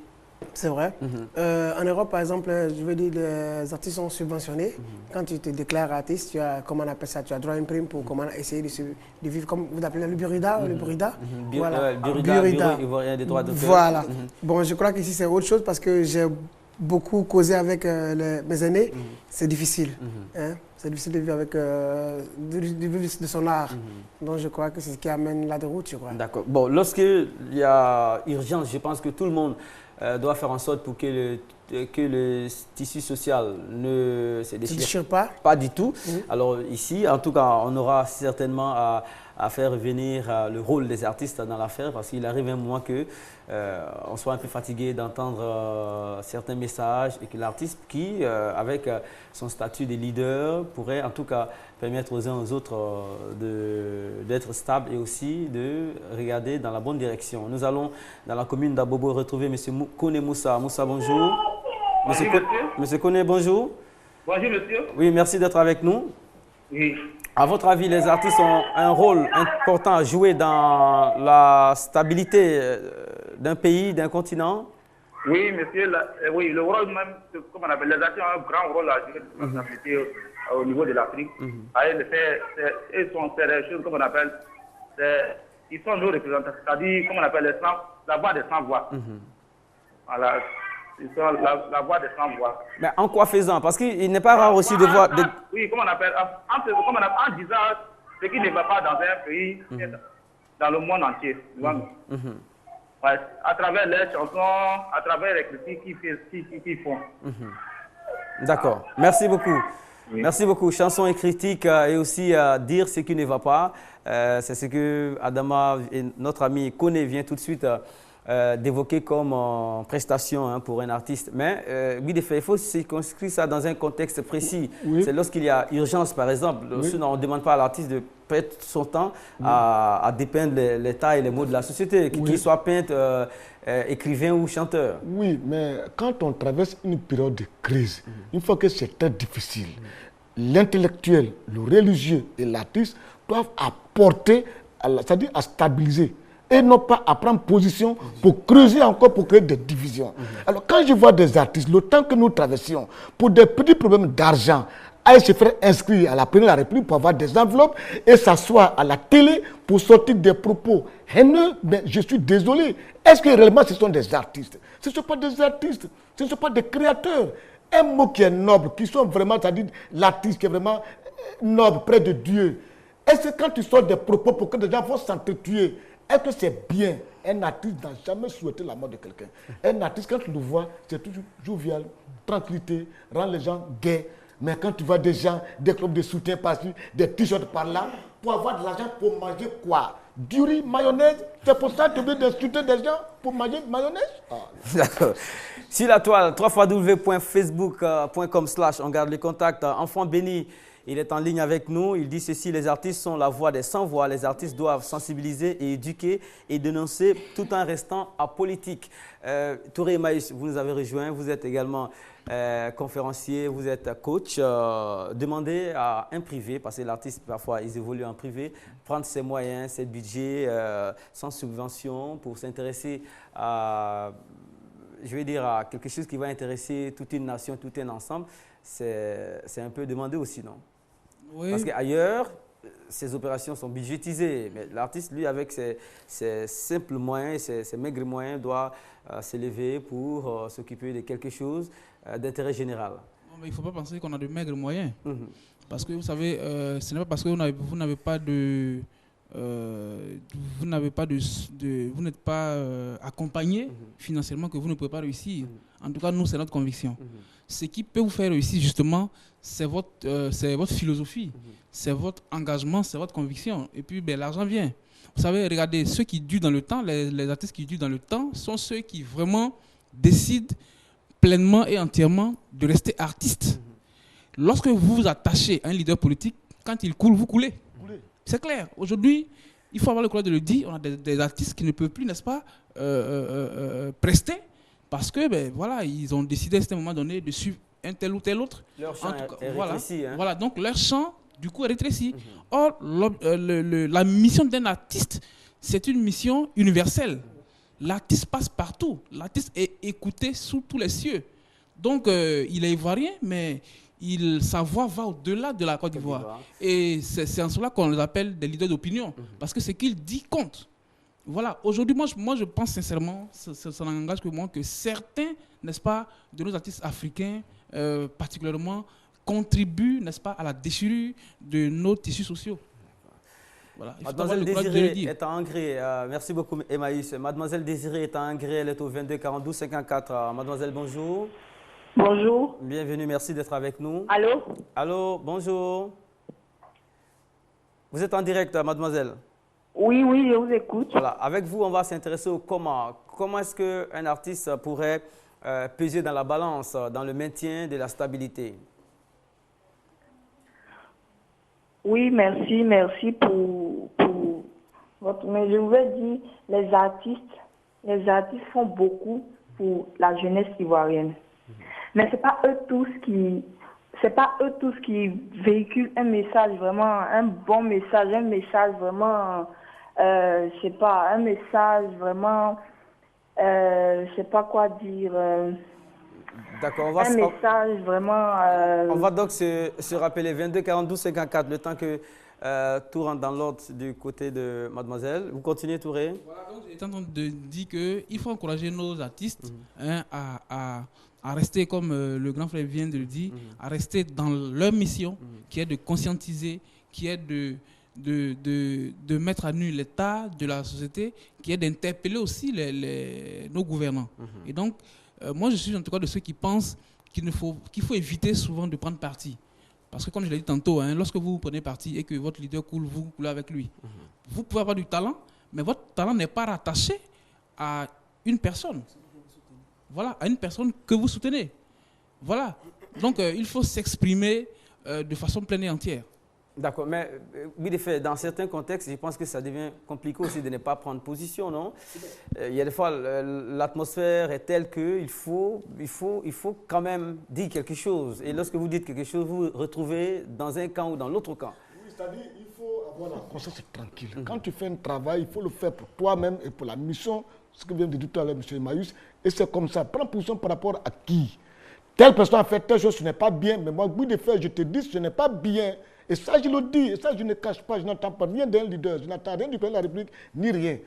C'est vrai. En Europe, par exemple, je veux dire, les artistes sont subventionnés. Quand tu te déclares artiste, tu as, comment on appelle ça, tu as droit à une prime pour comment essayer de vivre comme vous appelez le burida, le burida. Voilà. Burida, ivoirien des droits d'auteur. Voilà. Bon, je crois qu'ici, c'est autre chose parce que j'ai beaucoup causé avec mes aînés, c'est difficile. Hein? C'est difficile de vivre avec de son art. Donc je crois que c'est ce qui amène la déroute, je crois. D'accord. Bon, lorsqu'il y a urgence, je pense que tout le monde doit faire en sorte pour que le tissu social ne se déchire pas. Pas du tout. Alors ici, en tout cas, on aura certainement à faire revenir le rôle des artistes dans l'affaire, parce qu'il arrive un moment que on soit un peu fatigué d'entendre certains messages, et que l'artiste qui, avec son statut de leader, pourrait en tout cas permettre aux uns aux autres d'être stables et aussi de regarder dans la bonne direction. Nous allons dans la commune d'Abobo retrouver M. Kone Moussa. Moussa, bonjour. Monsieur Kone, bonjour. Bonjour, monsieur. Oui, merci d'être avec nous. Oui. À votre avis, les artistes ont un rôle important à jouer dans la stabilité d'un pays, d'un continent? Oui, monsieur. Oui, le rôle même, comme on appelle, les artistes ont un grand rôle à jouer dans la stabilité au niveau de l'Afrique. Ils sont des choses, comme on appelle, ils sont nos représentants, c'est-à-dire, comme on appelle, la voix des sans-voix. Voilà. Ils sont la voix des sans-voix. Mais en quoi faisant? Parce qu'il n'est pas rare aussi de voir... Oui, comme on appelle, en disant ce qui ne va pas dans un pays, dans le monde entier. Ouais, à travers les chansons, à travers les critiques qu'ils font. D'accord. Merci beaucoup. Oui. Merci beaucoup. Chansons et critiques et aussi dire ce qui ne va pas. C'est ce que Adama et notre ami Kone vient tout de suite d'évoquer comme prestation pour un artiste. Mais oui, de fait, il faut circonscrire ça dans un contexte précis. Oui. C'est lorsqu'il y a urgence, par exemple. Oui. Sinon, on ne demande pas à l'artiste de perdre son temps à dépeindre l'état et les mots de la société, qu'il soit peintre, écrivain ou chanteur. Oui, mais quand on traverse une période de crise, une fois que c'est très difficile, l'intellectuel, le religieux et l'artiste doivent apporter, c'est-à-dire à stabiliser, et non pas à prendre position pour creuser encore, pour créer des divisions. Alors quand je vois des artistes, le temps que nous traversions, pour des petits problèmes d'argent, à se faire inscrire à la Présidence de la République pour avoir des enveloppes et s'asseoir à la télé pour sortir des propos haineux, mais je suis désolé. Est-ce que réellement ce sont des artistes? Ce ne sont pas des artistes, ce ne sont pas des créateurs. Un mot qui est noble, qui sont vraiment, c'est-à-dire l'artiste qui est vraiment noble, près de Dieu. Est-ce que quand tu sors des propos pour que des gens vont s'entretuer, est-ce que c'est bien? Un artiste n'a jamais souhaité la mort de quelqu'un. Un artiste, quand tu le vois, c'est toujours jovial, tranquillité, rend les gens gais. Mais quand tu vois des gens, des clubs de soutien par-ci, des t-shirts par-là, pour avoir de l'argent pour manger quoi? Du riz, mayonnaise? C'est pour ça que tu veux discuter des gens pour manger mayonnaise? D'accord. Sur la toile, www.facebook.com/ on garde les contacts. Enfant béni, il est en ligne avec nous. Il dit ceci: les artistes sont la voix des sans-voix. Les artistes doivent sensibiliser et éduquer et dénoncer tout en restant apolitique. Touré Maïs, vous nous avez rejoint. Vous êtes également conférencier, vous êtes coach. Demandez à un privé, parce que l'artiste, parfois, ils évoluent en privé, prendre ses moyens, ses budgets, sans subvention, pour s'intéresser à, je vais dire, à quelque chose qui va intéresser toute une nation, tout un ensemble. C'est un peu demandé aussi, non? Oui. Parce qu'ailleurs, ces opérations sont budgétisées, mais l'artiste, lui, avec ses simples moyens, ses maigres moyens, doit s'élever pour s'occuper de quelque chose d'intérêt général. Non, mais il ne faut pas penser qu'on a de maigres moyens. Parce que vous savez, ce n'est pas parce que vous n'avez pas de... vous n'êtes pas accompagné financièrement que vous ne pouvez pas réussir. En tout cas, nous, c'est notre conviction. Ce qui peut vous faire réussir, justement, c'est votre philosophie, c'est votre engagement, c'est votre conviction. Et puis, l'argent vient. Vous savez, regardez, ceux qui durent dans le temps, les artistes qui durent dans le temps, sont ceux qui vraiment décident pleinement et entièrement de rester artistes. Lorsque vous vous attachez à un leader politique, quand il coule, vous coulez. C'est clair. Aujourd'hui, il faut avoir le courage de le dire. On a des artistes qui ne peuvent plus, n'est-ce pas, prester parce que, voilà, ils ont décidé à un moment donné de suivre un tel ou tel autre. Leur champ est rétréci. Voilà, donc leur champ, du coup, est rétréci. Or, la mission d'un artiste, c'est une mission universelle. L'artiste passe partout. L'artiste est écouté sous tous les cieux. Donc, il est ivoirien, mais sa voix va au-delà de la Côte d'Ivoire. Et c'est en cela qu'on les appelle des leaders d'opinion. Parce que ce qu'il dit compte. Voilà, aujourd'hui, moi, je pense sincèrement, ça n'engage que moi, que certains, n'est-ce pas, de nos artistes africains, particulièrement, contribuent, n'est-ce pas, à la déchirure de nos tissus sociaux. Voilà. Mademoiselle Désirée est à Angré. Merci beaucoup, Emmaüs. Mademoiselle Désirée est à Angré, elle est au 22 42 54. Mademoiselle, bonjour. Bonjour. Bienvenue, merci d'être avec nous. Allô? Allô, bonjour. Vous êtes en direct, mademoiselle? Oui, oui, je vous écoute. Voilà, avec vous, on va s'intéresser au comment. Comment est-ce qu'un artiste pourrait peser dans la balance, dans le maintien de la stabilité? Oui, merci pour votre... Mais je voulais dire, les artistes font beaucoup pour la jeunesse ivoirienne. Mais ce n'est pas eux tous qui véhiculent un message vraiment, un bon message, un message vraiment, je sais pas, un message vraiment, je sais pas quoi dire. D'accord, on va un message vraiment. On va donc se rappeler 22 42 54, le temps que tout rentre dans l'ordre du côté de mademoiselle. Vous continuez, Touré? Voilà, donc j'étais en train de dire qu'il faut encourager nos artistes à rester, comme le grand frère vient de le dire, à rester dans leur mission, qui est de conscientiser, qui est de mettre à nu l'état de la société, qui est d'interpeller aussi nos gouvernants. Et donc, moi, je suis en tout cas de ceux qui pensent qu'il faut éviter souvent de prendre parti. Parce que comme je l'ai dit tantôt, lorsque vous prenez parti et que votre leader coule, vous coulez avec lui. Vous pouvez avoir du talent, mais votre talent n'est pas rattaché à une personne. Voilà, à une personne que vous soutenez. Voilà. Donc, il faut s'exprimer de façon pleine et entière. D'accord, mais oui, de fait, dans certains contextes, je pense que ça devient compliqué aussi de ne pas prendre position, non? Il y a des fois, l'atmosphère est telle qu'il faut quand même dire quelque chose. Et lorsque vous dites quelque chose, vous vous retrouvez dans un camp ou dans l'autre camp. Oui, c'est-à-dire il faut avoir la conscience tranquille. Quand tu fais un travail, il faut le faire pour toi-même et pour la mission, ce que vient de dire tout à l'heure M. Emmaüs. Et c'est comme ça. Prends position par rapport à qui? Telle personne a fait telle chose, ce n'est pas bien. Mais moi, bout de fer, je te dis, ce n'est pas bien. Et ça, je le dis, et ça, je ne cache pas, je n'entends pas rien d'un leader, je n'entends rien du président de la République, ni rien.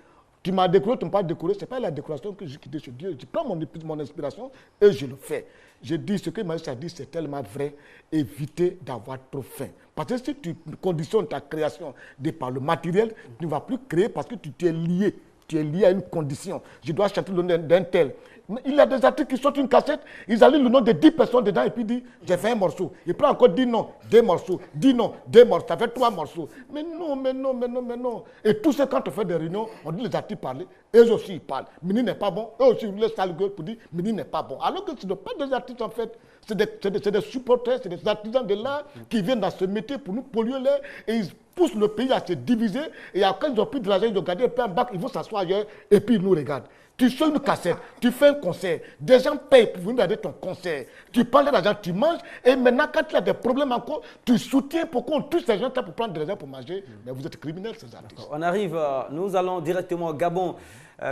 Tu m'as décoré, tu ne m'as pas décoré, ce n'est pas la décoration que j'ai quittée chez Dieu. Je prends mon inspiration et je le fais. Je dis ce que Maïs a dit, c'est tellement vrai. Éviter d'avoir trop faim. Parce que si tu conditionnes ta création par le matériel, tu ne vas plus créer parce que tu es lié. Tu es lié à une condition. Je dois chanter le nom d'un tel. Mais il y a des artistes qui sortent une cassette, ils allument le nom de 10 personnes dedans et puis disent j'ai fait un morceau. Il prend encore 10 noms, 2 morceaux, 10 noms, 2 morceaux, ça fait 3 morceaux. Mais non. Et tout ça, quand on fait des réunions, on dit les artistes parler, eux aussi ils parlent. Mini n'est pas bon, eux aussi ils laissent sale gueule pour dire Mini n'est pas bon. Alors que ce ne sont pas des artistes en fait, c'est des supporters, c'est des artisans de l'art qui viennent dans ce métier pour nous polluer l'air et ils poussent le pays à se diviser. Et quand ils ont pris de l'argent, ils ont gardé un peu en bac, ils vont s'asseoir ailleurs et puis ils nous regardent. Tu fais une cassette, tu fais un concert, des gens payent pour venir regarder ton concert. Tu prends l'argent, tu manges, et maintenant, quand tu as des problèmes encore, tu soutiens pour qu'on touche ces gens pour prendre de l'argent pour manger. Mais vous êtes criminels, ces artistes. On arrive, nous allons directement au Gabon.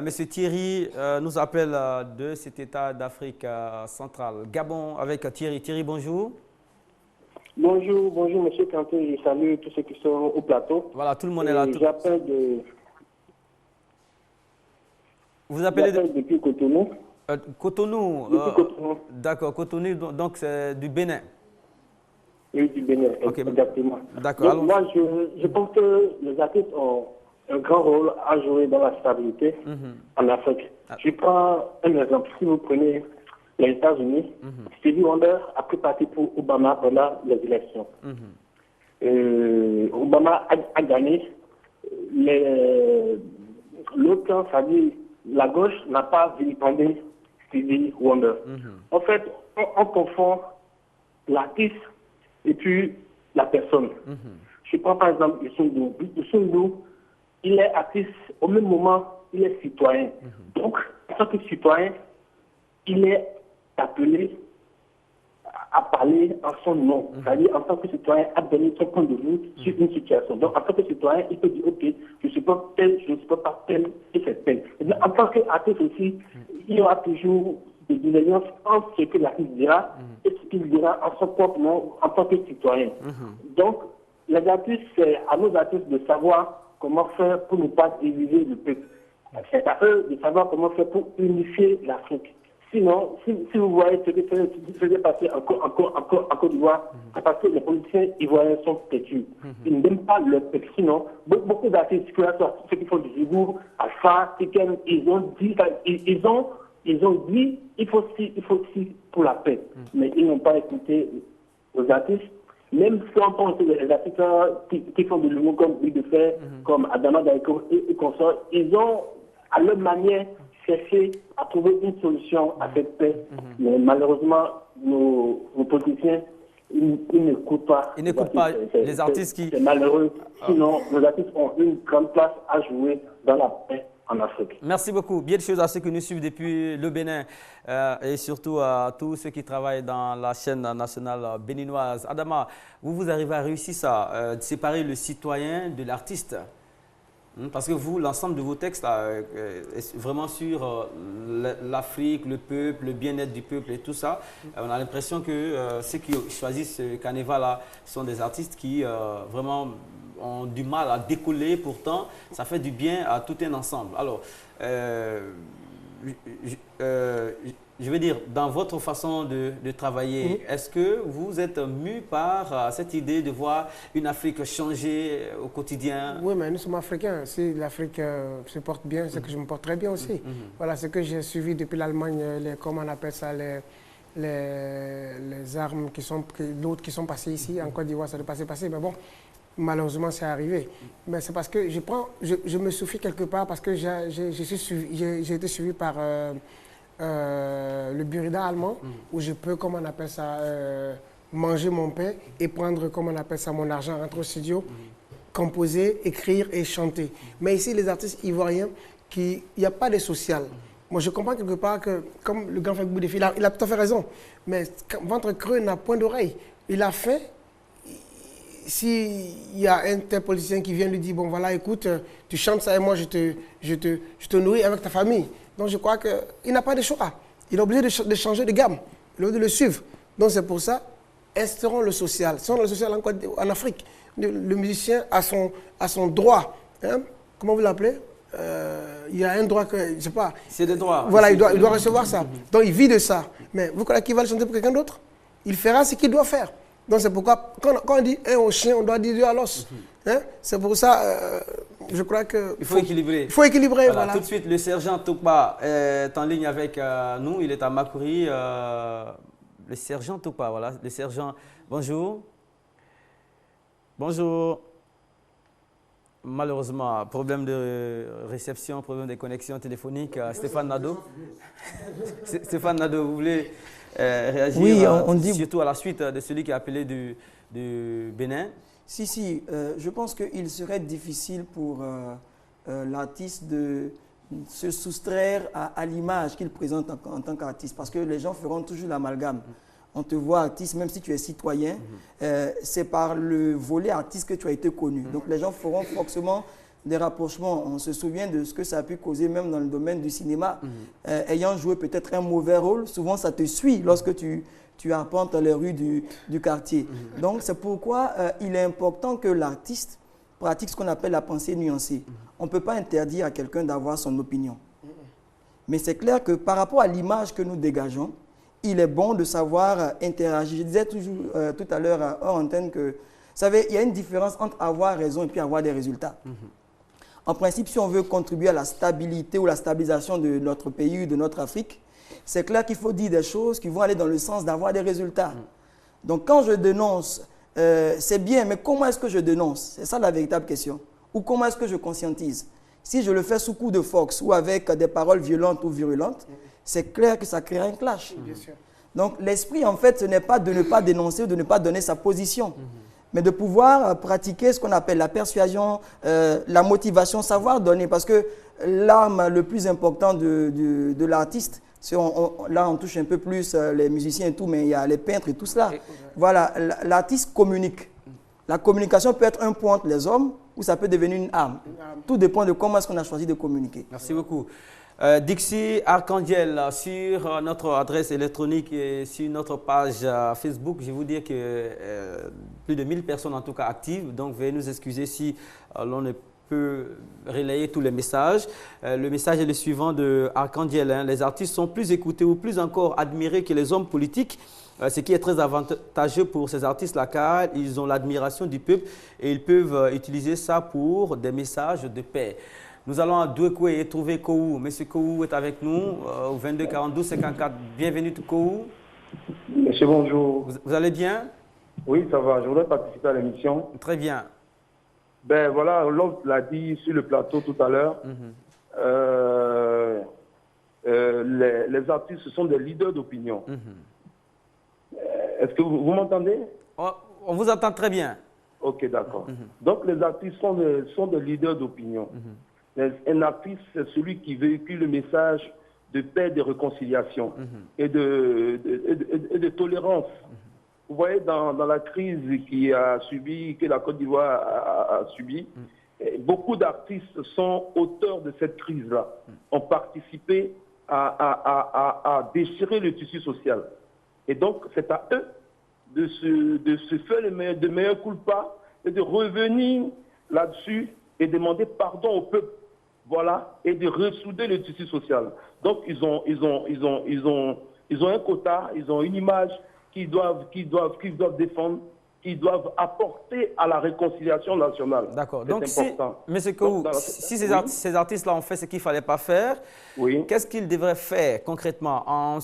Monsieur Thierry nous appelle de cet état d'Afrique centrale. Gabon avec Thierry. Thierry, bonjour. Bonjour, monsieur Kanté. Je salue tous ceux qui sont au plateau. Voilà, tout le monde est là. J'appelle de... Vous appelez depuis Cotonou. Cotonou. Cotonou. D'accord, Cotonou, donc c'est du Bénin. Oui, du Bénin, exactement. D'accord. Moi, je pense que les artistes ont un grand rôle à jouer dans la stabilité en Afrique. Je prends un exemple. Si vous prenez les États-Unis, Stevie Wonder a pris parti pour Obama pendant les élections. Obama a gagné. L'autre camp, c'est-à-dire la gauche, n'a pas vilipendé Stevie Wonder. En fait, on confond l'artiste et puis la personne. Je prends par exemple Youssou N'Dour, il est artiste, au même moment, il est citoyen. Donc, en tant que citoyen, il est appelé à parler en son nom. C'est-à-dire, en tant que citoyen, à donner son point de vue sur une situation. Donc, en tant que citoyen, il peut dire, OK, je ne suis pas tel, je ne suis pas tel, et c'est tel. En tant qu'artiste aussi, il y aura toujours des divergences entre ce que l'artiste dira et ce qu'il dira en son propre nom, en tant que citoyen. Donc, les artistes, c'est à nos artistes de savoir comment faire pour ne pas diviser le peuple. C'est à eux de savoir comment faire pour unifier l'Afrique. Sinon, si vous voyez ce qui se faisait passer en Côte d'Ivoire, c'est parce que les politiciens ivoiriens sont têtus. Ils n'aiment pas leur peuple. Sinon, beaucoup d'artistes, ceux qui font du Zibour, Alpha, Tiken, ils ont dit il faut ci pour la paix. Mais ils n'ont pas écouté aux artistes. Même si on pense les artistes qui font de l'humour comme Louis de Fer, comme Adama Daiko et consorts, ils ont à leur manière cherché à trouver une solution à cette paix. Mais malheureusement, nos politiciens, ils n'écoutent pas. Ils n'écoutent pas les artistes qui... C'est malheureux. Sinon, nos artistes ont une grande place à jouer dans la paix en Afrique. Merci beaucoup. Bien de choses à ceux qui nous suivent depuis le Bénin et surtout à tous ceux qui travaillent dans la chaîne nationale béninoise. Adama, vous arrivez à réussir ça, de séparer le citoyen de l'artiste. Parce que vous, l'ensemble de vos textes est vraiment sur l'Afrique, le peuple, le bien-être du peuple et tout ça. On a l'impression que ceux qui choisissent ce carnaval-là sont des artistes qui vraiment ont du mal à décoller. Pourtant, ça fait du bien à tout un ensemble. Alors, je veux dire, dans votre façon de travailler, est-ce que vous êtes mu par cette idée de voir une Afrique changer au quotidien? Oui, mais nous sommes africains. Si l'Afrique se porte bien, c'est que je me porte très bien aussi. Voilà, ce que j'ai suivi depuis l'Allemagne, comment on appelle ça, les armes d'autres qui sont passées ici. En Côte d'Ivoire, ça doit passer. Mais bon, malheureusement, c'est arrivé. Mais c'est parce que je me soucie quelque part parce que j'ai été suivi par... le burida allemand, où je peux, comment on appelle ça, manger mon pain et prendre, comment on appelle ça, mon argent, rentrer au studio, composer, écrire et chanter. Mais ici, les artistes ivoiriens, il n'y a pas de social. Moi, je comprends quelque part que, comme le grand frère Boudéfi, il a tout à fait raison, mais ventre creux n'a point d'oreille. Il a faim. S'il y a un tel politicien qui vient lui dire, bon voilà, écoute, tu chantes ça et moi je te nourris avec ta famille. Donc je crois qu'il n'a pas de choix. Il est obligé de changer de gamme. Il est obligé de le suivre. Donc c'est pour ça, instaurons le social. Si on a le social en Afrique, le musicien a son droit. Hein? Comment vous l'appelez? Il y a un droit que, je ne sais pas. C'est des droits. Voilà, il doit recevoir ça. Donc il vit de ça. Mais vous croyez qu'il va le chanter pour quelqu'un d'autre? Il fera ce qu'il doit faire. Donc c'est pourquoi, quand on dit un au chien, on doit dire deux à l'os. Hein? C'est pour ça, je crois que... Il faut équilibrer. Il faut équilibrer, voilà. Tout de suite, le sergent Tokpa est en ligne avec nous. Il est à Makuri. Le sergent Tokpa, voilà. Le sergent, bonjour. Bonjour. Malheureusement, problème de réception, problème de connexion téléphonique. Stéphane Nadeau. Stéphane Nadeau, vous voulez réagir? Oui, on dit... surtout à la suite de celui qui a appelé du Bénin. Si, je pense qu'il serait difficile pour l'artiste de se soustraire à l'image qu'il présente en tant qu'artiste, parce que les gens feront toujours l'amalgame. On te voit artiste, même si tu es citoyen, c'est par le volet artiste que tu as été connu. Donc les gens feront forcément des rapprochements. On se souvient de ce que ça a pu causer même dans le domaine du cinéma. Ayant joué peut-être un mauvais rôle, souvent ça te suit lorsque tu arpentes les rues du quartier. Donc c'est pourquoi il est important que l'artiste pratique ce qu'on appelle la pensée nuancée. On ne peut pas interdire à quelqu'un d'avoir son opinion. Mais c'est clair que par rapport à l'image que nous dégageons, il est bon de savoir interagir. Je disais toujours tout à l'heure hors antenne que, vous savez, il y a une différence entre avoir raison et puis avoir des résultats. En principe, si on veut contribuer à la stabilité ou la stabilisation de notre pays ou de notre Afrique, c'est clair qu'il faut dire des choses qui vont aller dans le sens d'avoir des résultats. Donc quand je dénonce, c'est bien, mais comment est-ce que je dénonce? C'est ça la véritable question. Ou comment est-ce que je conscientise? Si je le fais sous coup de force ou avec des paroles violentes ou virulentes, c'est clair que ça créera un clash. Bien sûr. Donc l'esprit, en fait, ce n'est pas de ne pas dénoncer ou de ne pas donner sa position, mais de pouvoir pratiquer ce qu'on appelle la persuasion, la motivation, savoir donner. Parce que l'arme le plus important de l'artiste, là on touche un peu plus les musiciens et tout, mais il y a les peintres et tout cela. Voilà, l'artiste communique. La communication peut être un point entre les hommes ou ça peut devenir une arme. Tout dépend de comment est-ce qu'on a choisi de communiquer. Merci beaucoup. Dixie Arcangel, sur notre adresse électronique et sur notre page Facebook, je vais vous dire que plus de 1000 personnes en tout cas actives, donc veuillez nous excuser si l'on ne peut relayer tous les messages. Le message est le suivant de Archandiel. Hein. Les artistes sont plus écoutés ou plus encore admirés que les hommes politiques, ce qui est très avantageux pour ces artistes-là, car ils ont l'admiration du peuple et ils peuvent utiliser ça pour des messages de paix. Nous allons à Douekoué et trouver Kou. Monsieur Kou est avec nous au 22 42 54. Bienvenue Kou. Monsieur, bonjour. Vous allez bien? Oui, ça va. Je voudrais participer à l'émission. Très bien. Ben voilà, l'homme l'a dit sur le plateau tout à l'heure. Les artistes, ce sont des leaders d'opinion. Est-ce que vous m'entendez? On vous entend très bien. Ok, d'accord. Donc les artistes sont des leaders d'opinion. Un artiste, c'est celui qui véhicule le message de paix, de réconciliation et de tolérance. Vous voyez, dans la crise que la Côte d'Ivoire a subie, beaucoup d'artistes sont auteurs de cette crise-là, ont participé à déchirer le tissu social. Et donc, c'est à eux de se faire de meilleur culpa et de revenir là-dessus et demander pardon au peuple. Voilà, et de ressouder le tissu social. Donc, ils ont un quota, ils ont une image qu'ils doivent défendre, qu'ils doivent apporter à la réconciliation nationale. D'accord. Donc, si ces artistes-là ont fait ce qu'il ne fallait pas faire, qu'est-ce qu'ils devraient faire concrètement en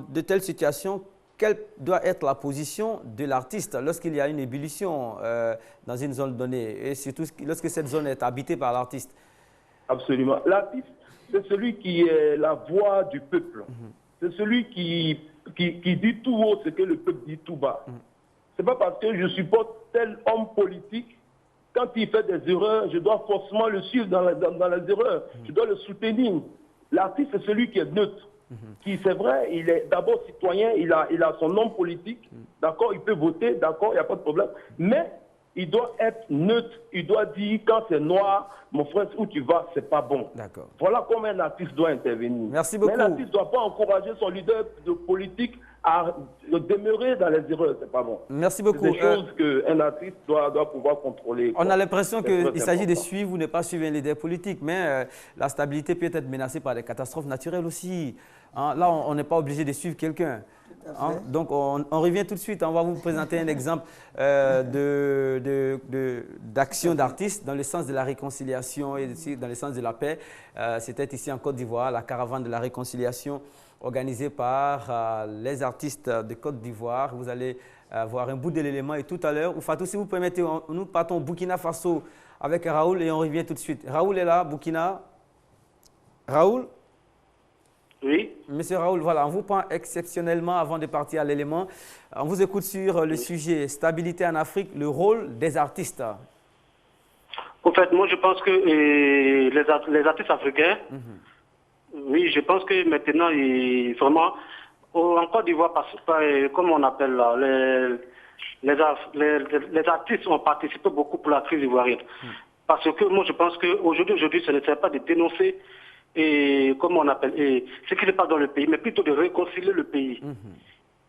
de telles situations? Quelle doit être la position de l'artiste lorsqu'il y a une ébullition dans une zone donnée, et surtout lorsque cette zone est habitée par l'artiste? Absolument. L'artiste, c'est celui qui est la voix du peuple. C'est celui qui dit tout haut ce que le peuple dit tout bas. C'est pas parce que je supporte tel homme politique, quand il fait des erreurs, je dois forcément le suivre dans les erreurs. Je dois le soutenir. L'artiste, c'est celui qui est neutre. Qui, c'est vrai, il est d'abord citoyen, il a son homme politique, d'accord, il peut voter, d'accord, il n'y a pas de problème. Mais il doit être neutre, il doit dire quand c'est noir, mon frère, où tu vas, c'est pas bon. Voilà comment un artiste doit intervenir. Merci beaucoup. Mais l'artiste ne doit pas encourager son leader de politique à demeurer dans les erreurs, c'est pas bon. Merci beaucoup. C'est des choses qu'un artiste doit pouvoir contrôler. On a l'impression qu'il s'agit de suivre ou ne pas suivre un leader politique, mais la stabilité peut être menacée par des catastrophes naturelles aussi. Hein, là, on n'est pas obligé de suivre quelqu'un. Hein? Donc, on revient tout de suite. On va vous présenter un exemple d'action d'artistes dans le sens de la réconciliation et dans le sens de la paix. C'était ici en Côte d'Ivoire, la caravane de la réconciliation organisée par les artistes de Côte d'Ivoire. Vous allez voir un bout de l'élément. Et tout à l'heure, Fatou, si vous permettez, nous partons au Burkina Faso avec Raoul et on revient tout de suite. Raoul est là, Burkina. Raoul? Oui. Monsieur Raoul, voilà, on vous prend exceptionnellement avant de partir à l'élément. On vous écoute sur le sujet stabilité en Afrique, le rôle des artistes. En fait, moi je pense que les artistes africains, oui, je pense que maintenant, vraiment, en Côte d'Ivoire, comme on appelle là, les artistes ont participé beaucoup pour la crise ivoirienne. Parce que moi je pense qu'aujourd'hui, ce ne serait pas de dénoncer et comment on appelle, ce qui se passe dans le pays, mais plutôt de réconcilier le pays.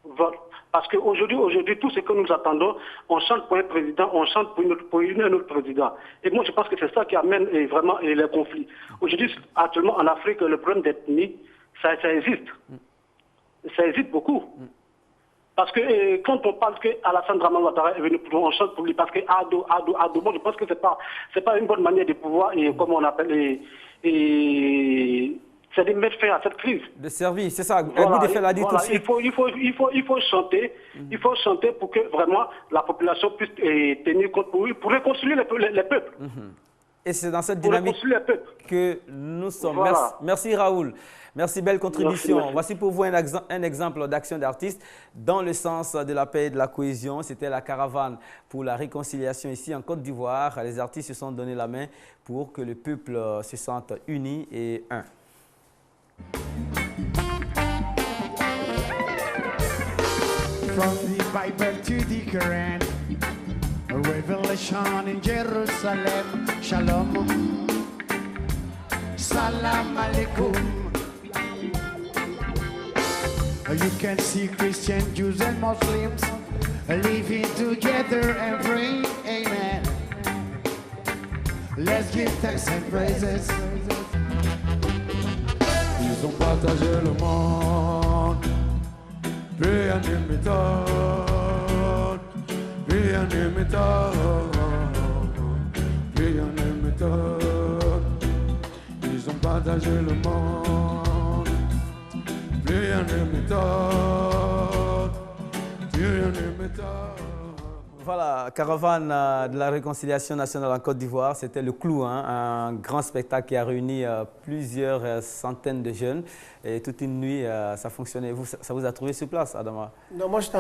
Voilà. Parce qu'aujourd'hui, tout ce que nous attendons, on chante pour un président, on chante pour un autre président. Et moi, je pense que c'est ça qui amène vraiment les conflits. Aujourd'hui, actuellement, en Afrique, le problème d'ethnie, ça existe. Ça existe beaucoup. Parce que quand on parle qu'Alassane Dramane Ouattara est venu pour on chante pour lui, parce que Ado, moi je pense que c'est pas une bonne manière de pouvoir, comment on appelle, c'est de mettre fin à cette crise. De servir, c'est ça. Voilà, de faire la dit tout de suite. Il faut chanter pour que vraiment la population puisse tenir compte pour réconcilier les peuples. Et c'est dans cette dynamique que nous sommes. Voilà. Merci Raoul. Merci, belle contribution. Merci. Voici pour vous un exemple d'action d'artiste dans le sens de la paix et de la cohésion. C'était la caravane pour la réconciliation ici en Côte d'Ivoire. Les artistes se sont donné la main pour que le peuple se sente uni et un. From the Bible to the Quran, a revelation in Jerusalem. Shalom, salam alaikum. You can see Christians, Jews and Muslims living together and praying, amen. Let's give thanks and praises. Ils ont partagé le monde, rien ne m'étonne, rien ne m'étonne, rien ne m'étonne. Ils ont partagé le monde, rien ne m'étonne, rien ne m'étonne. Voilà, caravane de la réconciliation nationale en Côte d'Ivoire, c'était le clou, hein, un grand spectacle qui a réuni plusieurs centaines de jeunes et toute une nuit, ça fonctionnait. Ça vous a trouvé sur place, Adama? Non, moi j'étais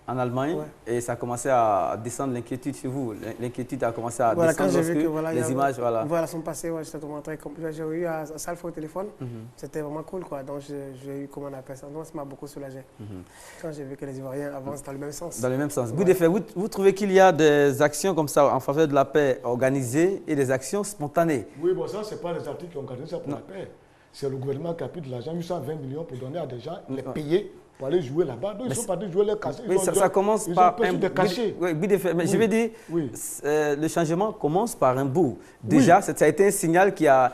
en Allemagne, ouais. Et ça a commencé à descendre l'inquiétude chez vous. L'inquiétude a commencé à voilà, descendre quand j'ai vu que voilà, les images, voilà, sont passées, ouais, j'étais vraiment très compliqué. J'ai eu à Salfa au téléphone, c'était vraiment cool, quoi. Donc j'ai eu, comment on appelle ça, donc ça m'a beaucoup soulagé. Quand j'ai vu que les Ivoiriens avancent dans le même sens. Dans le même sens. Ouais. Vous trouvez qu'il y a des actions comme ça en faveur de la paix organisées et des actions spontanées? Oui, bon, ça, ce n'est pas les articles qui ont organisé ça pour la paix. C'est le gouvernement qui a pris de l'argent, 820 millions pour donner à des gens, les payer. Pour aller jouer là-bas. Donc, ils sont partis jouer les cachets. Mais ça commence par un bout. Oui, mais je veux dire, le changement commence par un bout. Déjà, ça a été un signal qui a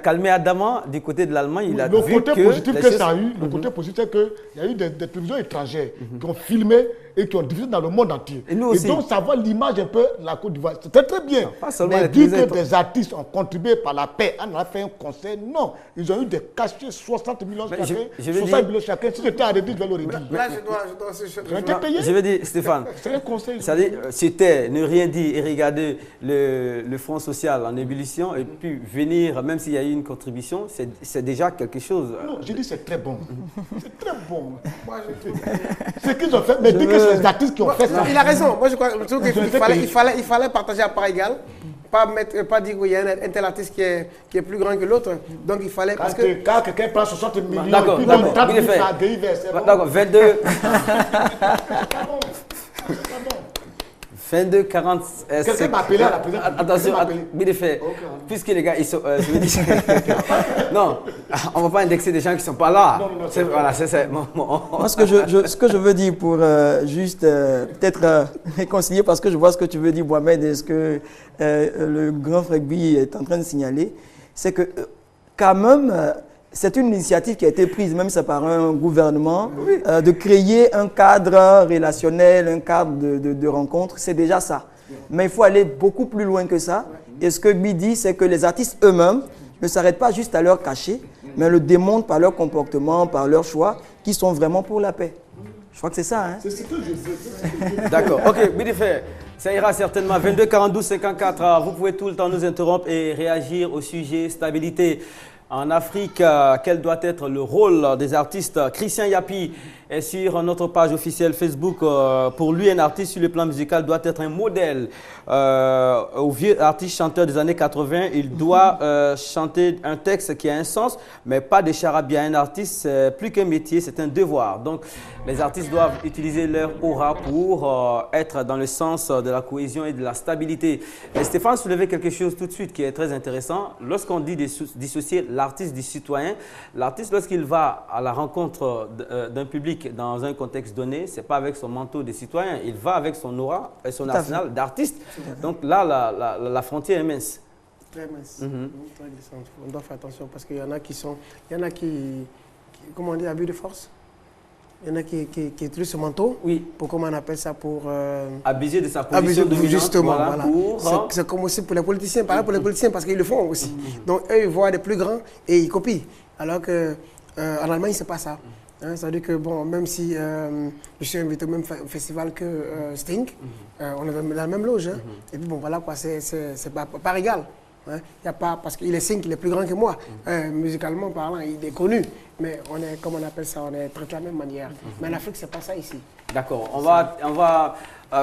calmé Adama du côté de l'Allemagne. Le côté positif que ça a eu, le côté positif, c'est qu'il y a eu des télévisions étrangères qui ont filmé et qui ont diffusé dans le monde entier. Et donc, ça voit l'image un peu de la Côte d'Ivoire. C'était très bien. Mais dire que des artistes ont contribué par la paix, on a fait un concert, non. Ils ont eu des cachets, 60 millions chacun, 60 millions chacun. Si j'étais arrêté, je vais le redire. Là, je veux dire, Stéphane, c'est un conseil. C'était ne rien dire et regarder le Front social en ébullition et puis venir, même s'il y a eu une contribution, c'est déjà quelque chose. Non, je dis c'est très bon. C'est très bon. Ce qu'ils ont fait, mais dis que c'est les artistes qui ont fait ça. Il a raison. Moi, je crois qu'il fallait partager à part égale. Pas dire qu'il y a un tel artiste qui est plus grand que l'autre. Donc il fallait. Parce que quand quelqu'un prend 60 millions, d'accord, d'accord, 22, 40. Quelqu'un m'a appelé à la présidence. Attention, puisque les gars, ils sont. Je veux dire, non, on ne va pas indexer des gens qui ne sont pas là. Voilà, c'est moi, ce que je veux dire pour juste peut-être réconcilier, parce que je vois ce que tu veux dire, Mohamed, et ce que le grand Fregbi est en train de signaler, c'est que quand même. C'est une initiative qui a été prise, même ça par un gouvernement, de créer un cadre relationnel, un cadre de rencontre, c'est déjà ça. Mais il faut aller beaucoup plus loin que ça. Et ce que Bi dit, c'est que les artistes eux-mêmes ne s'arrêtent pas juste à leur cachet, mais le démontrent par leur comportement, par leur choix, qui sont vraiment pour la paix. Je crois que c'est ça. Hein? C'est ce que je veux. D'accord. Ok, Bidifé, ça ira certainement. 22 42 54. Vous pouvez tout le temps nous interrompre et réagir au sujet stabilité. En Afrique, quel doit être le rôle des artistes? Christian Yapi est sur notre page officielle Facebook. Pour lui, un artiste sur le plan musical doit être un modèle. Au vieux artiste chanteur des années 80, il doit chanter un texte qui a un sens, mais pas de charabia. Un artiste, c'est plus qu'un métier, c'est un devoir. Donc, les artistes doivent utiliser leur aura pour être dans le sens de la cohésion et de la stabilité. Et Stéphane soulevait quelque chose tout de suite qui est très intéressant. Lorsqu'on dit dissocier l'artiste du citoyen, l'artiste, lorsqu'il va à la rencontre d'un public dans un contexte donné, ce n'est pas avec son manteau de citoyen, il va avec son aura et son arsenal d'artiste. Donc là, la frontière est mince. Très mince, très glissante. On doit faire attention parce qu'il y en a qui, comment on dit, abus de force. Il y en a qui utilisent ce manteau, pour, comment on appelle ça, pour... abuser de sa position dominante. Justement, voilà. C'est comme aussi pour les politiciens, par exemple pour les politiciens, parce qu'ils le font aussi. Donc eux, ils voient des plus grands et ils copient. Alors qu'en Allemagne, ce n'est pas ça. Hein, c'est-à-dire que, bon, même si je suis invité au même festival que Sting, on est dans la même loge. Hein. Et puis bon, voilà quoi, c'est pas égal. Hein. Y a pas, parce qu'il est Sting, il est plus grand que moi. Musicalement parlant, il est connu. Mais on est, comme on appelle ça, on est traité de la même manière. Mais en Afrique, c'est pas ça ici. D'accord. On va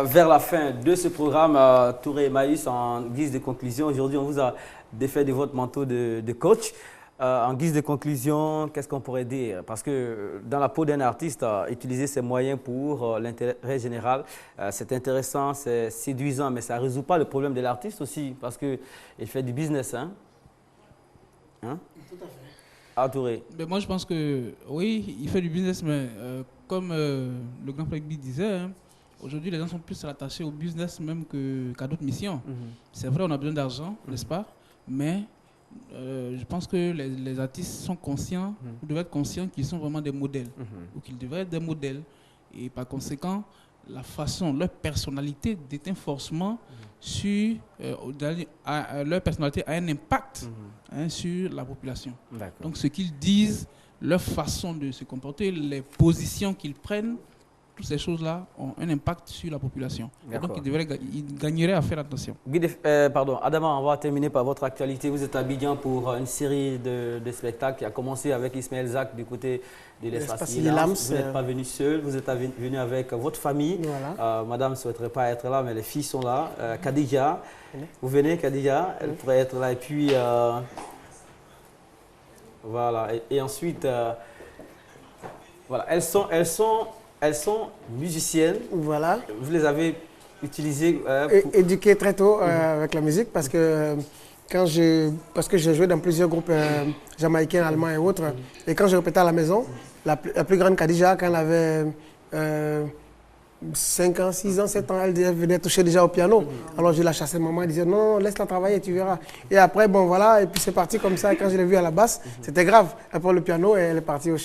vers la fin de ce programme, Touré et Maïs, en guise de conclusion. Aujourd'hui, on vous a défait de votre manteau de coach. En guise de conclusion, qu'est-ce qu'on pourrait dire? Parce que dans la peau d'un artiste, utiliser ses moyens pour l'intérêt général, c'est intéressant, c'est séduisant, mais ça ne résout pas le problème de l'artiste aussi, parce qu'il fait du business. Hein? Tout à fait. Ah, Touré. Mais moi, je pense que oui, il fait du business, mais comme le grand Flegbi disait, hein, Aujourd'hui, les gens sont plus attachés au business même qu'à d'autres missions. C'est vrai, on a besoin d'argent, n'est-ce pas? Mais je pense que les artistes sont conscients, ou doivent être conscients qu'ils sont vraiment des modèles, ou qu'ils devraient être des modèles. Et par conséquent, la façon, leur personnalité déteint forcément sur leur personnalité a un impact sur la population. Donc ce qu'ils disent, leur façon de se comporter, les positions qu'ils prennent, toutes ces choses-là ont un impact sur la population. Donc ils gagneraient à faire attention. Pardon, Adama, on va terminer par votre actualité. Vous êtes à Abidjan pour une série de spectacles qui a commencé avec Ismaël Zak du côté de l'espace Ilams. Vous n'êtes pas venu seul, vous êtes venu avec votre famille. Voilà. Madame ne souhaiterait pas être là, mais les filles sont là. Khadija, vous venez Khadija, elle pourrait être là. Et puis, voilà. Et ensuite, voilà, elles sont musiciennes. Voilà. Vous les avez utilisées éduquées très tôt avec la musique parce que j'ai joué dans plusieurs groupes jamaïcains, allemands et autres. Et quand je répétais à la maison, la plus grande Khadija, quand elle avait 5 ans, 6 ans, 7 ans, elle venait toucher déjà au piano. Alors je la chassais, maman, elle disait non, laisse-la travailler, tu verras. Et après, bon voilà, et puis c'est parti comme ça. Et quand je l'ai vue à la basse, c'était grave. Elle prend le piano et elle est partie au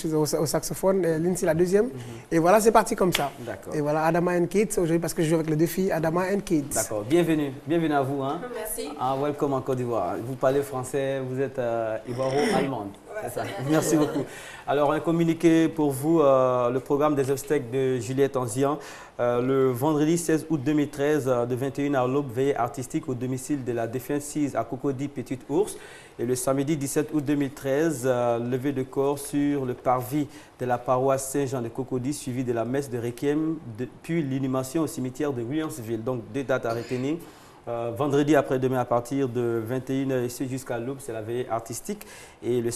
saxophone, Lindsay la deuxième. Et voilà, c'est parti comme ça. Et voilà, Adama and Kids, aujourd'hui parce que je joue avec les deux filles, Adama and Kids. D'accord, bienvenue à vous. Hein. Merci. Welcome en Côte d'Ivoire. Vous parlez français, vous êtes ivoiro-allemande. C'est ça. Merci beaucoup. Alors, un communiqué pour vous, le programme des obstacles de Juliette Anzian. Le vendredi 16 août 2013, de 21h à l'aube, veillée artistique au domicile de la défunte Cise à Cocody, Petite Ours. Et le samedi 17 août 2013, levée de corps sur le parvis de la paroisse Saint-Jean de Cocody, suivi de la messe de Requiem, puis l'inhumation au cimetière de Williamsville. Donc, 2 dates à retenir. Vendredi après-demain à partir de 21h jusqu'à l'aube, c'est la veillée artistique. Et le